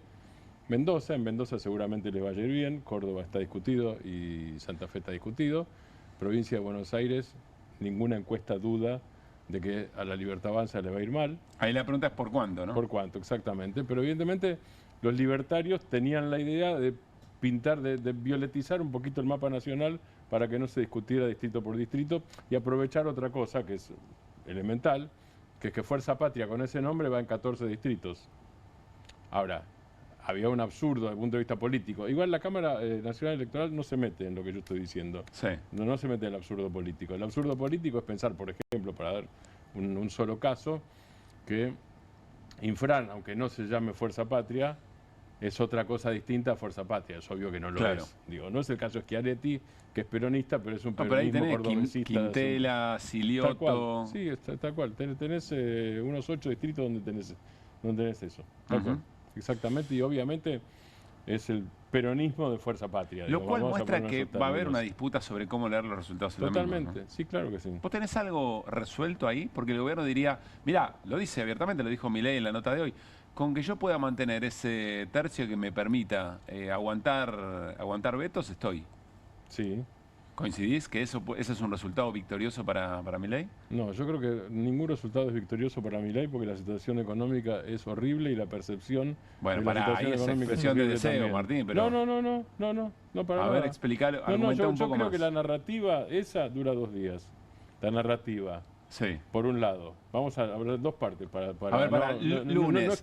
Mendoza, en Mendoza seguramente les va a ir bien, Córdoba está discutido y Santa Fe está discutido. Provincia de Buenos Aires, ninguna encuesta duda de que a la Libertad Avanza le va a ir mal. Ahí la pregunta es por cuánto, ¿no? Por cuánto, exactamente. Pero evidentemente los libertarios tenían la idea de pintar, de violetizar un poquito el mapa nacional para que no se discutiera distrito por distrito y aprovechar otra cosa que es elemental, que es que Fuerza Patria con ese nombre va en 14 distritos. Ahora, había un absurdo desde el punto de vista político. Igual la Cámara Nacional Electoral no se mete en lo que yo estoy diciendo. Sí. No se mete en el absurdo político. El absurdo político es pensar, por ejemplo, para dar un solo caso, que Infran, aunque no se llame Fuerza Patria, es otra cosa distinta a Fuerza Patria. Es obvio que no lo es. Digo, no es el caso de Schiaretti, que es peronista, pero es un peronismo cordobesista. Quintela, Silioto... Tal cual. Sí, tal cual. Tenés unos 8 distritos donde tenés eso. Tal cual. Exactamente, y obviamente es el peronismo de Fuerza Patria. Lo cual muestra que va a haber una disputa sobre cómo leer los resultados. Totalmente, ¿no? Sí, claro que sí. ¿Vos tenés algo resuelto ahí? Porque el gobierno diría, mirá, lo dice abiertamente, lo dijo Milei en la nota de hoy, con que yo pueda mantener ese tercio que me permita aguantar vetos, estoy. Sí. ¿Coincidís que ese es un resultado victorioso para Milei? No, yo creo que ningún resultado es victorioso para Milei porque la situación económica es horrible y la percepción de la situación económica es expresión de deseo, también. Martín, pero... No para nada. A ver, explicar, argumenta un poco más. Yo creo que la narrativa esa dura 2 días. La narrativa. Sí. Por un lado. Vamos a hablar dos partes.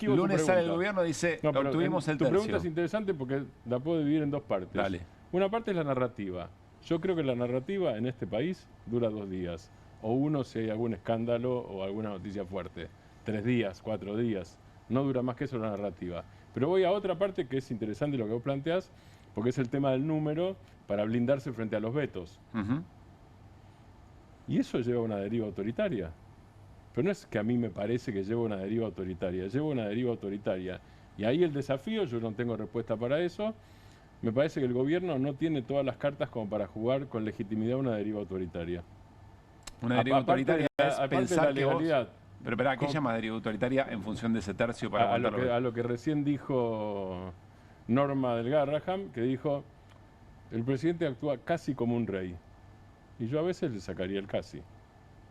Lunes sale el gobierno y dice, obtuvimos el tercio. Tu pregunta es interesante porque la puedo dividir en 2 partes. Dale. Una parte es la narrativa. Yo creo que la narrativa en este país dura 2 días. O uno si hay algún escándalo o alguna noticia fuerte. 3 días, 4 días. No dura más que eso la narrativa. Pero voy a otra parte que es interesante lo que vos planteás, porque es el tema del número para blindarse frente a los vetos. Y eso lleva a una deriva autoritaria. Pero no es que a mí me parece que lleva una deriva autoritaria. Lleva una deriva autoritaria. Y ahí el desafío, yo no tengo respuesta para eso. Me parece que el gobierno no tiene todas las cartas como para jugar con legitimidad una deriva autoritaria. Una deriva autoritaria es pensar de la legalidad. Pero espera, ¿qué llama deriva autoritaria en función de ese tercio para a lo que recién dijo Norma del Garraham, que dijo, el presidente actúa casi como un rey. Y yo a veces le sacaría el casi.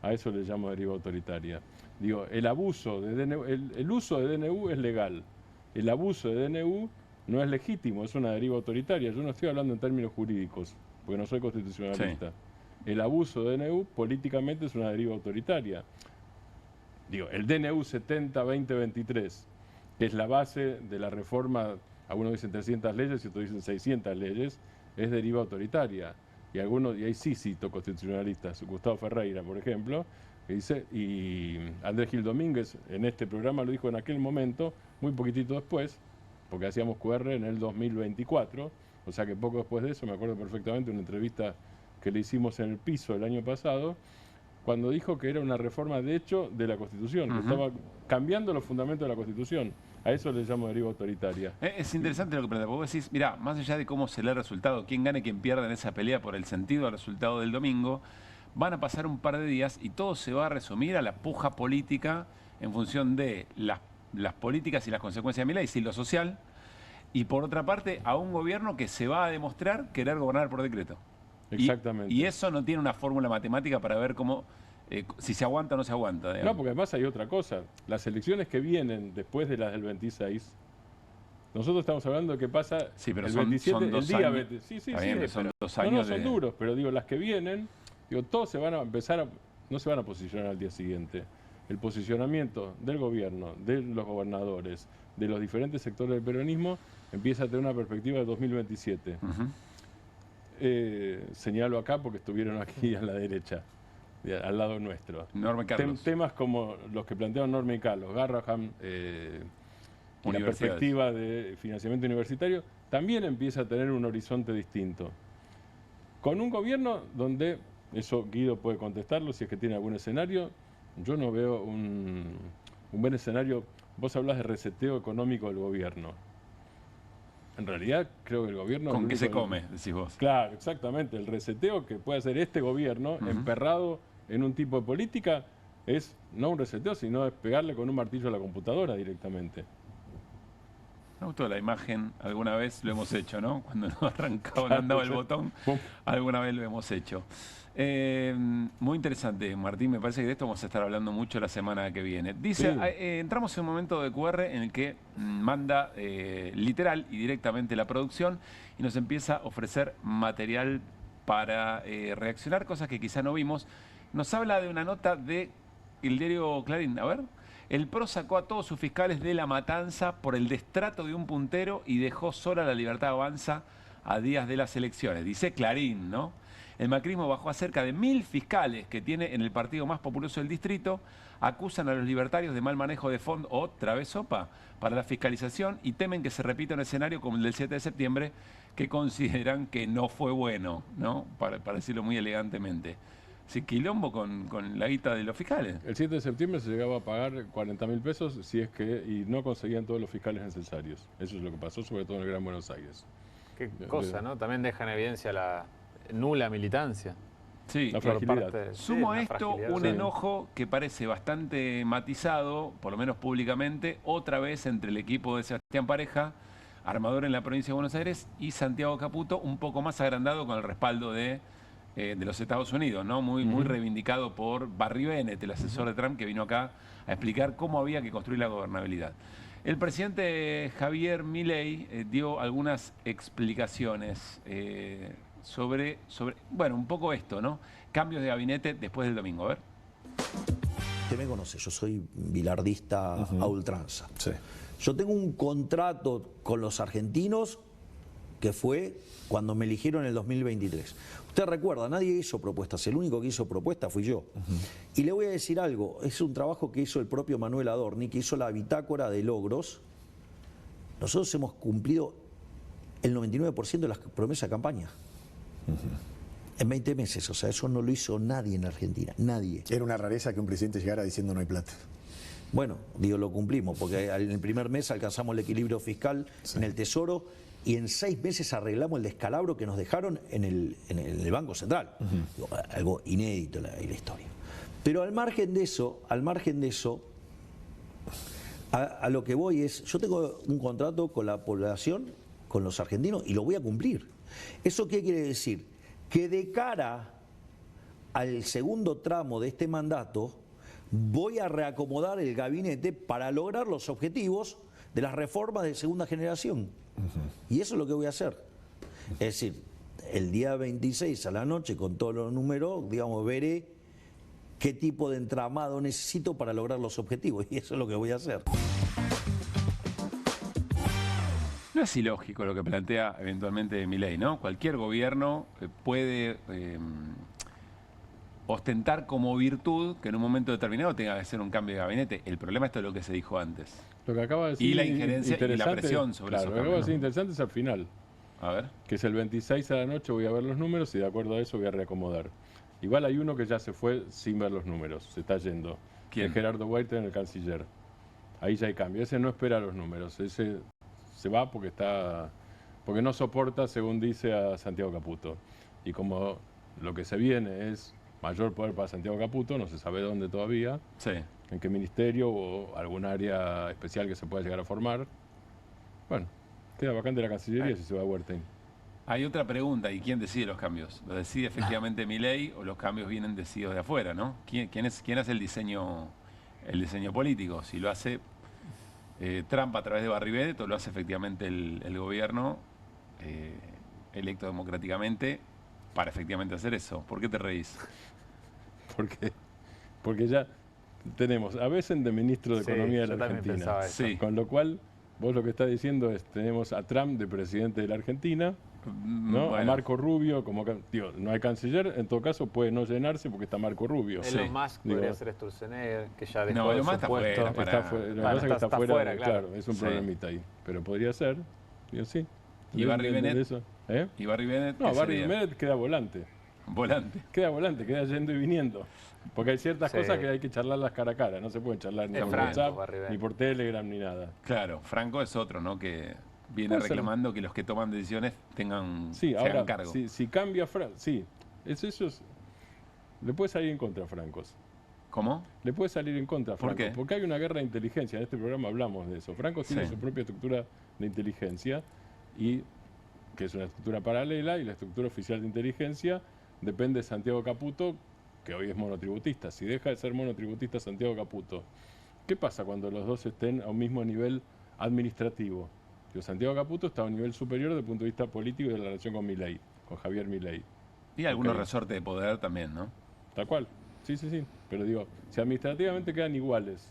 A eso le llamo deriva autoritaria. Digo, el abuso de DNU, el uso de DNU es legal. El abuso de DNU no es legítimo, es una deriva autoritaria. Yo no estoy hablando en términos jurídicos, porque no soy constitucionalista. Sí. El abuso de DNU políticamente es una deriva autoritaria. Digo, el DNU 70-2023, que es la base de la reforma, algunos dicen 300 leyes y otros dicen 600 leyes, es deriva autoritaria. Y ahí sí cito constitucionalistas, Gustavo Ferreira, por ejemplo, que dice, y Andrés Gil Domínguez en este programa lo dijo en aquel momento, muy poquitito después, porque hacíamos QR en el 2024, o sea que poco después de eso, me acuerdo perfectamente una entrevista que le hicimos en El Piso el año pasado, cuando dijo que era una reforma de hecho de la Constitución, que estaba cambiando los fundamentos de la Constitución. A eso le llamo deriva autoritaria. Es interesante lo que plantea, porque vos decís, mirá, más allá de cómo se lee el resultado, quién gane, quién pierda en esa pelea por el sentido del resultado del domingo, van a pasar un par de días y todo se va a resumir a la puja política en función de las políticas y las consecuencias de Milei, y lo social, y por otra parte a un gobierno que se va a demostrar querer gobernar por decreto. Exactamente. Y eso no tiene una fórmula matemática para ver cómo, si se aguanta o no se aguanta. Digamos. No, porque además hay otra cosa. Las elecciones que vienen después de las del 26, nosotros estamos hablando de que pasa pero el son 27, son 2 el día años. 20. Sí, son 2 No, años son duros, pero digo, las que vienen, digo, todos se van a empezar no se van a posicionar al día siguiente. El posicionamiento del gobierno, de los gobernadores, de los diferentes sectores del peronismo, empieza a tener una perspectiva de 2027. Señalo acá porque estuvieron aquí a la derecha, al lado nuestro. Norma y Carlos. Temas como los que plantearon Norma y Carlos, Garrahan, la perspectiva de financiamiento universitario, también empieza a tener un horizonte distinto. Con un gobierno donde, eso Guido puede contestarlo si es que tiene algún escenario, yo no veo un buen escenario. Vos hablás de reseteo económico del gobierno. En realidad, creo que el gobierno... ¿Con qué se come, decís vos? Claro, exactamente. El reseteo que puede hacer este gobierno, emperrado en un tipo de política, es no un reseteo, sino es pegarle con un martillo a la computadora directamente. Me gustó la imagen, alguna vez lo hemos hecho, ¿no? Cuando no arrancaba, no andaba el botón, alguna vez lo hemos hecho. Muy interesante, Martín, me parece que de esto vamos a estar hablando mucho la semana que viene. Dice, entramos en un momento de QR en el que manda literal y directamente la producción y nos empieza a ofrecer material para reaccionar, cosas que quizá no vimos. Nos habla de una nota de el diario Clarín, a ver. El PRO sacó a todos sus fiscales de la matanza por el destrato de un puntero y dejó sola la Libertad Avanza a días de las elecciones. Dice Clarín, ¿no? El macrismo bajó a cerca de 1000 fiscales que tiene en el partido más populoso del distrito, acusan a los libertarios de mal manejo de fondos, otra vez sopa, para la fiscalización y temen que se repita un escenario como el del 7 de septiembre que consideran que no fue bueno, ¿no? Para decirlo muy elegantemente. Sí, quilombo con la guita de los fiscales. El 7 de septiembre se llegaba a pagar 40.000 pesos si es que y no conseguían todos los fiscales necesarios. Eso es lo que pasó, sobre todo en el Gran Buenos Aires. Qué cosa, ¿no? También deja en evidencia la nula militancia. Sí, la fragilidad. Sumo a esto un enojo que parece bastante matizado, por lo menos públicamente, otra vez entre el equipo de Sebastián Pareja, armador en la provincia de Buenos Aires, y Santiago Caputo, un poco más agrandado con el respaldo de los Estados Unidos, ¿no? Muy reivindicado por Barry Bennett, el asesor de Trump, que vino acá a explicar cómo había que construir la gobernabilidad. El presidente Javier Milei dio algunas explicaciones sobre, bueno, un poco esto, ¿no? Cambios de gabinete después del domingo, a ver. Usted me conoce, yo soy bilardista a ultranza. Sí. Yo tengo un contrato con los argentinos que fue cuando me eligieron en el 2023. Usted recuerda, nadie hizo propuestas, el único que hizo propuestas fui yo. Y le voy a decir algo, es un trabajo que hizo el propio Manuel Adorni, que hizo la bitácora de logros. Nosotros hemos cumplido el 99% de las promesas de campaña. En 20 meses, o sea, eso no lo hizo nadie en Argentina, nadie. Era una rareza que un presidente llegara diciendo no hay plata. Bueno, digo, lo cumplimos, porque en el primer mes alcanzamos el equilibrio fiscal en el Tesoro y en 6 meses arreglamos el descalabro que nos dejaron en el Banco Central. Digo, algo inédito en la historia. Pero al margen de eso, a lo que voy es, yo tengo un contrato con la población, con los argentinos, y lo voy a cumplir. ¿Eso qué quiere decir? Que de cara al segundo tramo de este mandato voy a reacomodar el gabinete para lograr los objetivos de las reformas de segunda generación. Y eso es lo que voy a hacer. Es decir, el día 26 a la noche, con todos los números, digamos, veré qué tipo de entramado necesito para lograr los objetivos. Y eso es lo que voy a hacer. No es ilógico lo que plantea eventualmente Milei, ¿no? Cualquier gobierno puede ostentar como virtud que en un momento determinado tenga que hacer un cambio de gabinete. El problema esto es lo que se dijo antes. Lo que acaba de decir y la injerencia y la presión sobre eso. Lo que acaba de decir interesante es al final. A ver. Que es el 26 a la noche, voy a ver los números y de acuerdo a eso voy a reacomodar. Igual hay uno que ya se fue sin ver los números, se está yendo. ¿Quién? Es Gerardo Walter, el canciller. Ahí ya hay cambio. Ese no espera los números, ese se va porque no soporta, según dice, a Santiago Caputo. Y como lo que se viene es mayor poder para Santiago Caputo, no se sabe dónde todavía, sí, en qué ministerio o algún área especial que se pueda llegar a formar. Bueno, queda vacante la Cancillería si se va a Huertain. Hay otra pregunta, ¿y quién decide los cambios? ¿Lo decide efectivamente Milei o los cambios vienen decididos de afuera, ¿no? ¿Quién hace el diseño político? Si lo hace Trump a través de Barribet o lo hace efectivamente el gobierno electo democráticamente para efectivamente hacer eso. ¿Por qué te reís? Porque ya tenemos a veces de ministro de Economía de la Argentina. Con lo cual, vos lo que estás diciendo es, tenemos a Trump de presidente de la Argentina, ¿no? Bueno. A Marco Rubio, como digo, no hay canciller, en todo caso puede no llenarse porque está Marco Rubio. Elon Musk podría ser Sturzenegger, que ya dejó no, de su puesto. Lo que pasa es que está fuera, claro, es un problemita ahí. Pero podría ser, digo, sí. ¿Y Barry Bennett? ¿Y Barry Bennett? No, Barry Bennett queda volante. Volante. Queda volante, queda yendo y viniendo. Porque hay ciertas cosas que hay que charlarlas cara a cara, no se pueden charlar ni por WhatsApp, ni por Telegram, ni nada. Claro, Franco es otro, ¿no? Que viene reclamando que los que toman decisiones tengan ahora, cargo. Si cambia Franco, le puede salir en contra a Francos. ¿Cómo? Le puede salir en contra a Franco. ¿Por qué? Porque hay una guerra de inteligencia, en este programa hablamos de eso. Franco tiene su propia estructura de inteligencia, y que es una estructura paralela, y la estructura oficial de inteligencia depende de Santiago Caputo, que hoy es monotributista. Si deja de ser monotributista Santiago Caputo, ¿qué pasa cuando los dos estén a un mismo nivel administrativo? Santiago Caputo está a un nivel superior desde el punto de vista político y de la relación con Milei, con Javier Milei. Y algunos resortes de poder también, ¿no? Tal cual, sí. Pero digo, si administrativamente quedan iguales,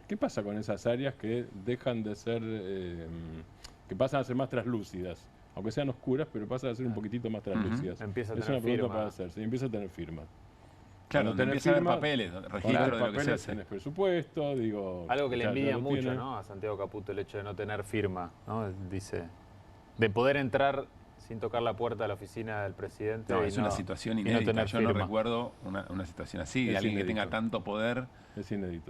¿qué pasa con esas áreas que dejan de ser, que pasan a ser más translúcidas? Aunque sean oscuras, pero pasan a ser un poquitito más translúcidas. Empieza a es tener una pregunta firma. para hacerse, empieza a tener firma. Claro, donde empieza a haber papeles, registro de lo que se hace. Tenés presupuesto, digo... Algo que le envidia mucho, ¿no? A Santiago Caputo, el hecho de no tener firma, ¿no? Dice, de poder entrar sin tocar la puerta de la oficina del presidente. No, es una situación inédita. Yo no recuerdo una situación así, de alguien que tenga tanto poder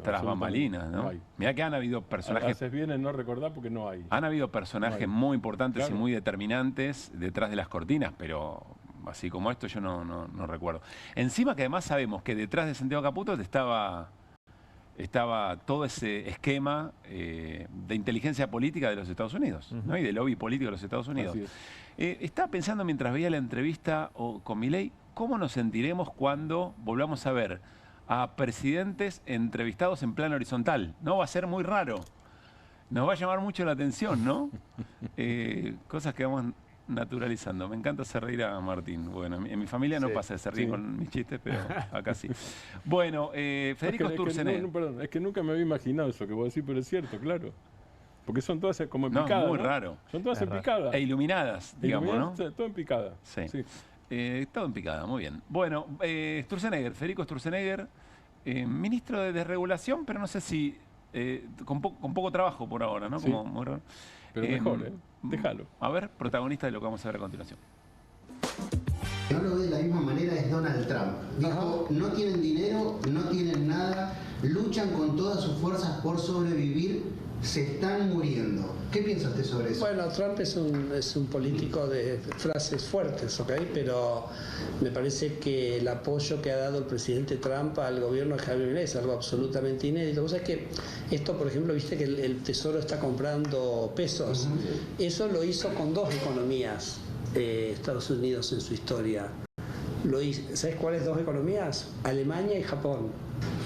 tras bambalinas, ¿no? Mirá que han habido personajes... Haces bien en no recordar porque no hay. Han habido personajes muy importantes y muy determinantes detrás de las cortinas, pero... así como esto yo no recuerdo. Encima que además sabemos que detrás de Santiago Caputo estaba todo ese esquema de inteligencia política de los Estados Unidos, ¿no? Y de lobby político de los Estados Unidos. Estaba pensando mientras veía la entrevista con Milei, ¿cómo nos sentiremos cuando volvamos a ver a presidentes entrevistados en plano horizontal? ¿No? Va a ser muy raro. Nos va a llamar mucho la atención, ¿no? Cosas que vamos naturalizando. Me encanta hacer reír a Martín. Bueno, en mi familia no pasa de ser reír con mis chistes, pero acá sí. Bueno, Federico Sturzenegger. Perdón, es que nunca me había imaginado eso que vos decís, pero es cierto, claro. Porque son todas como en picada. Muy raro. Son todas en picada. E iluminadas, digamos, ¿no? Todo en picada. Sí. Todo en picada, muy bien. Bueno, Sturzenegger, Federico Sturzenegger, ministro de Desregulación, pero no sé si con poco trabajo por ahora, ¿no? Como muy raro. Pero mejor, déjalo. A ver, protagonista de lo que vamos a ver a continuación. No lo ve de la misma manera es Donald Trump. Dijo, no tienen dinero, no tienen nada, luchan con todas sus fuerzas por sobrevivir, se están muriendo. ¿Qué piensa usted sobre eso? Bueno, Trump es un político de frases fuertes, ¿ok? Pero me parece que el apoyo que ha dado el presidente Trump al gobierno de Javier Milei es algo absolutamente inédito. O sea, que esto, por ejemplo, viste que el Tesoro está comprando pesos. Eso lo hizo con dos economías Estados Unidos en su historia. ¿Sabes cuáles dos economías? Alemania y Japón.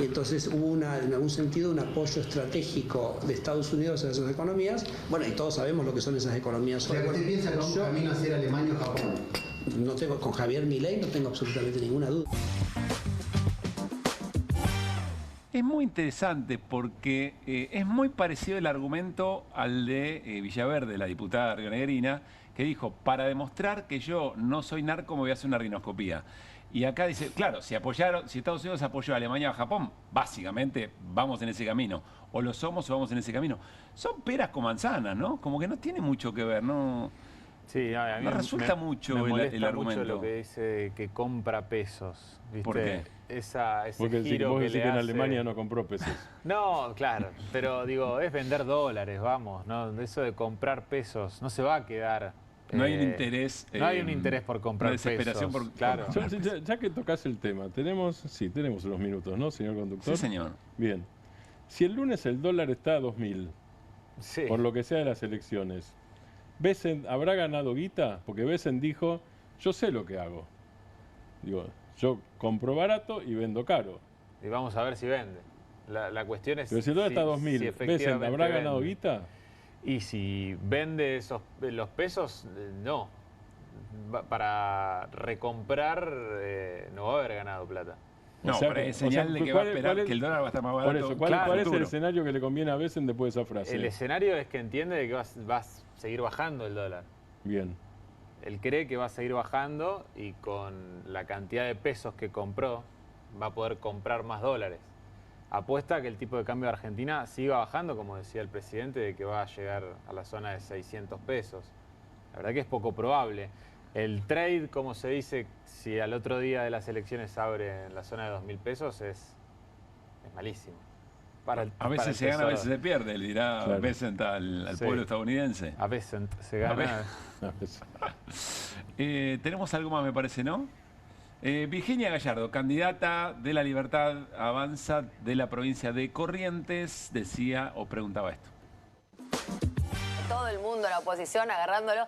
Entonces hubo en algún sentido un apoyo estratégico de Estados Unidos a esas economías. Bueno, y todos sabemos lo que son esas economías. O sea, ¿usted piensa que vamos camino hacia Alemania o Japón? Con Javier Milei no tengo absolutamente ninguna duda. Es muy interesante porque es muy parecido el argumento al de Villaverde, la diputada rionegrina, que dijo, para demostrar que yo no soy narco me voy a hacer una rinoscopía. Y acá dice, claro, si Estados Unidos apoyó a Alemania o a Japón, básicamente vamos en ese camino. O lo somos o vamos en ese camino. Son peras con manzanas, ¿no? Como que no tiene mucho que ver, ¿no? Sí, a mí no resulta mucho el argumento. Mucho lo que dice que compra pesos. ¿Viste? ¿Por qué? Ese porque giro vos que decís le que en hace... Alemania no compró pesos. No, claro, pero digo, es vender dólares, vamos, ¿no? Eso de comprar pesos no se va a quedar. No hay un interés. No hay un interés por comprar una desesperación pesos. Claro. Ya que tocas el tema, tenemos unos minutos, ¿no, señor conductor? Sí, señor. Bien. Si el lunes el dólar está a 2.000, sí, por lo que sea de las elecciones, Besen habrá ganado guita, porque Besen dijo, yo sé lo que hago. Digo, yo compro barato y vendo caro. Y vamos a ver si vende. La cuestión es... Pero si el dólar está a 2.000, ¿Besen habrá ganado guita? Y si vende los pesos, no. Para recomprar no va a haber ganado plata. No, o sea, pero es señal de que va a esperar que el dólar va a estar más barato. Por eso, ¿cuál es el escenario que le conviene a Besen después de esa frase? El escenario es que entiende de que va a seguir bajando el dólar. Bien. Él cree que va a seguir bajando y con la cantidad de pesos que compró va a poder comprar más dólares. Apuesta a que el tipo de cambio de Argentina siga bajando, como decía el presidente, de que va a llegar a la zona de 600 pesos. La verdad que es poco probable. El trade, como se dice, si al otro día de las elecciones abre en la zona de 2.000 pesos, es malísimo. A veces se gana, a veces se pierde, le dirá claro. Bessent al pueblo estadounidense. A Bessent se gana. Tenemos algo más, me parece, ¿no? Virginia Gallardo, candidata de La Libertad Avanza de la provincia de Corrientes, decía o preguntaba esto. Todo el mundo, la oposición, agarrándolo.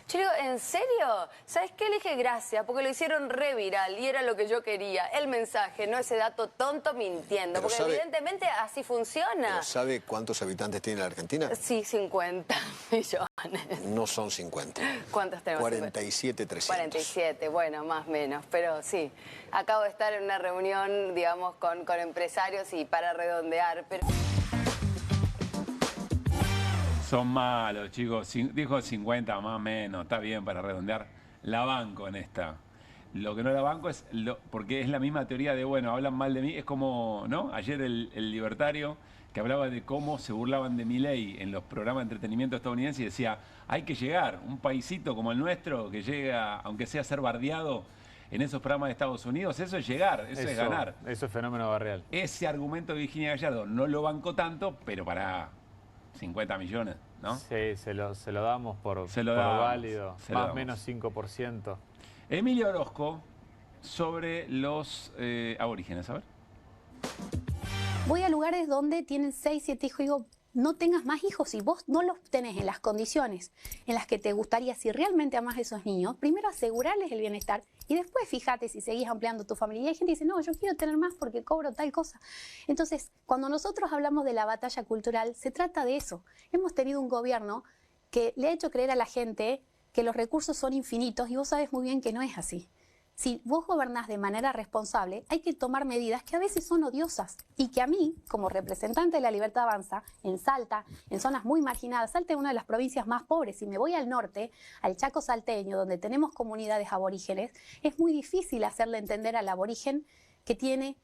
Yo digo, ¿en serio? ¿Sabes qué? Le dije gracias, porque lo hicieron re viral y era lo que yo quería. El mensaje, no ese dato tonto mintiendo, pero porque evidentemente así funciona. ¿Pero sabe cuántos habitantes tiene la Argentina? Sí, 50 millones. No son 50. ¿Cuántos tenemos? 47.300. 47, bueno, más o menos, pero sí. Acabo de estar en una reunión, digamos, con empresarios y para redondear, pero... Son malos, chicos. Dijo 50 más o menos. Está bien para redondear. La banco en esta. Lo que no la banco es... porque es la misma teoría de, bueno, hablan mal de mí. Es como, ¿no? Ayer el libertario que hablaba de cómo se burlaban de Milei en los programas de entretenimiento estadounidenses y decía, hay que llegar. Un paisito como el nuestro que llega, aunque sea a ser bardeado en esos programas de Estados Unidos, eso es llegar, eso es ganar. Eso es fenómeno barrial. Ese argumento de Virginia Gallardo no lo banco tanto, pero para... 50 millones, ¿no? Sí, se lo damos por válido. Más o menos 5%. Emilia Orozco, sobre los aborígenes, a ver. Voy a lugares donde tienen 6, 7 hijos y digo, no tengas más hijos. Si vos no los tenés en las condiciones en las que te gustaría, si realmente amás a esos niños, primero asegurarles el bienestar y después fíjate si seguís ampliando tu familia. Y hay gente que dice, no, yo quiero tener más porque cobro tal cosa. Entonces, cuando nosotros hablamos de la batalla cultural, se trata de eso. Hemos tenido un gobierno que le ha hecho creer a la gente que los recursos son infinitos y vos sabés muy bien que no es así. Si vos gobernás de manera responsable, hay que tomar medidas que a veces son odiosas y que a mí, como representante de La Libertad Avanza, en Salta, en zonas muy marginadas, Salta es una de las provincias más pobres, si me voy al norte, al Chaco salteño, donde tenemos comunidades aborígenes, es muy difícil hacerle entender al aborigen que tiene,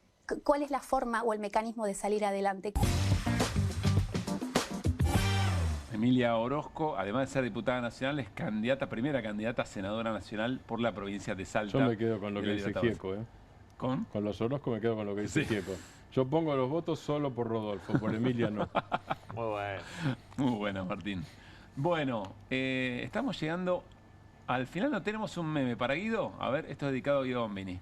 cuál es la forma o el mecanismo de salir adelante. Emilia Orozco, además de ser diputada nacional, es primera candidata a senadora nacional por la provincia de Salta. Yo me quedo con lo que dice Gieco, ¿eh? ¿Con? Con los Orozco me quedo con lo que dice Gieco. Yo pongo los votos solo por Rodolfo, por Emilia no. Muy bueno. Muy bueno, Martín. Bueno, estamos llegando al final. ¿No tenemos un meme para Guido? A ver, esto es dedicado a Guido Bombini.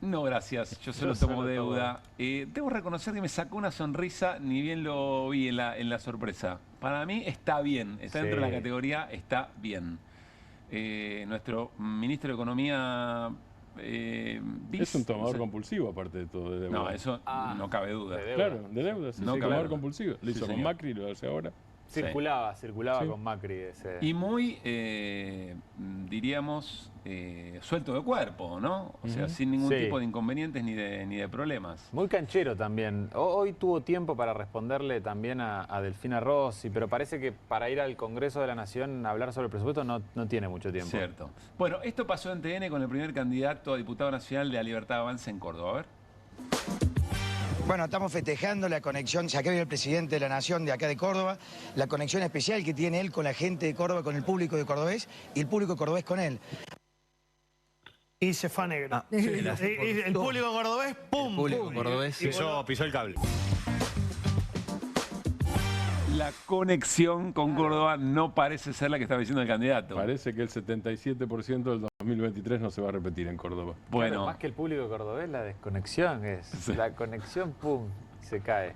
No, gracias. Yo solo tomo deuda. Debo reconocer que me sacó una sonrisa, ni bien lo vi en la sorpresa. Para mí está bien. Está dentro de la categoría, está bien. Nuestro ministro de Economía... es un tomador compulsivo, aparte de todo. De deuda. No, eso no cabe duda. Claro, de deuda. Sí, no tomador compulsivo. Lo hizo con señor. Macri, lo hace ahora. Circulaba con Macri ese. Y muy, diríamos, suelto de cuerpo, ¿no? O sea, sin ningún tipo de inconvenientes ni de problemas. Muy canchero también. Hoy tuvo tiempo para responderle también a Delfina Rossi, pero parece que para ir al Congreso de la Nación a hablar sobre el presupuesto no tiene mucho tiempo. Cierto. Bueno, esto pasó en TN con el primer candidato a diputado nacional de la Libertad Avanza en Córdoba. A ver. Bueno, estamos festejando la conexión, ya que viene el presidente de la Nación de acá de Córdoba, la conexión especial que tiene él con la gente de Córdoba, con el público de Cordobés y el público cordobés con él. Y se fue a negro. El público cordobés, ¡pum! El público cordobés pisó el cable. La conexión con Córdoba no parece ser la que está diciendo el candidato. Parece que el 77% del 2023 no se va a repetir en Córdoba. Bueno, claro, más que el público cordobés, la desconexión es. La conexión, ¡pum! Se cae.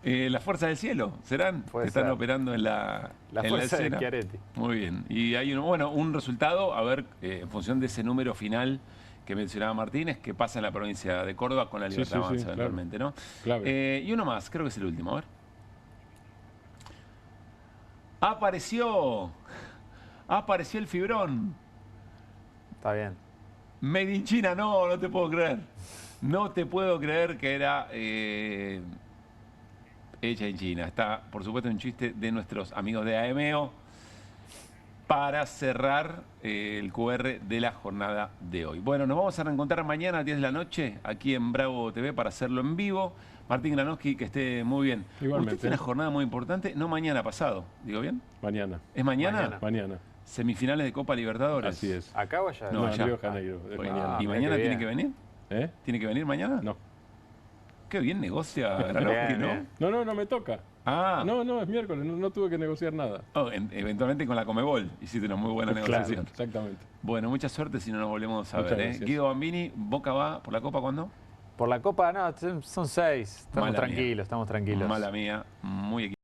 Las fuerzas del cielo, ¿serán? Que están operando en la fuerza escena. de Schiaretti. Muy bien. Y hay un resultado, a ver, en función de ese número final que mencionaba Martínez, que pasa en la provincia de Córdoba con la Libertad Avanza, eventualmente, ¿no? Y uno más, creo que es el último, a ver. Apareció el fibrón. Está bien. Made in China, no te puedo creer. No te puedo creer que era hecha en China. Está, por supuesto, un chiste de nuestros amigos de AMEO para cerrar el QR de la jornada de hoy. Bueno, nos vamos a reencontrar mañana a 10 de la noche aquí en Bravo TV para hacerlo en vivo. Martín Granowski, que esté muy bien. Igualmente. Usted tiene una jornada muy importante, no mañana pasado, ¿digo bien? Mañana. ¿Es mañana? Mañana. Semifinales de Copa Libertadores. Así es. ¿Acá o allá? No, en allá. Río de Janeiro. Es mañana. ¿Y mañana tiene que venir? ¿Tiene que venir mañana? No. Qué bien negocia Granowski, ¿no? No me toca. Ah. No, es miércoles, no tuve que negociar nada. Eventualmente con la Comebol hiciste una muy buena negociación. Claro, exactamente. Bueno, mucha suerte si no nos volvemos a Muchas ver. gracias. Guido Bambini, ¿Boca va por la Copa cuándo? Por la Copa, no, son 6. Estamos tranquilos. Mala mía, muy equivocado.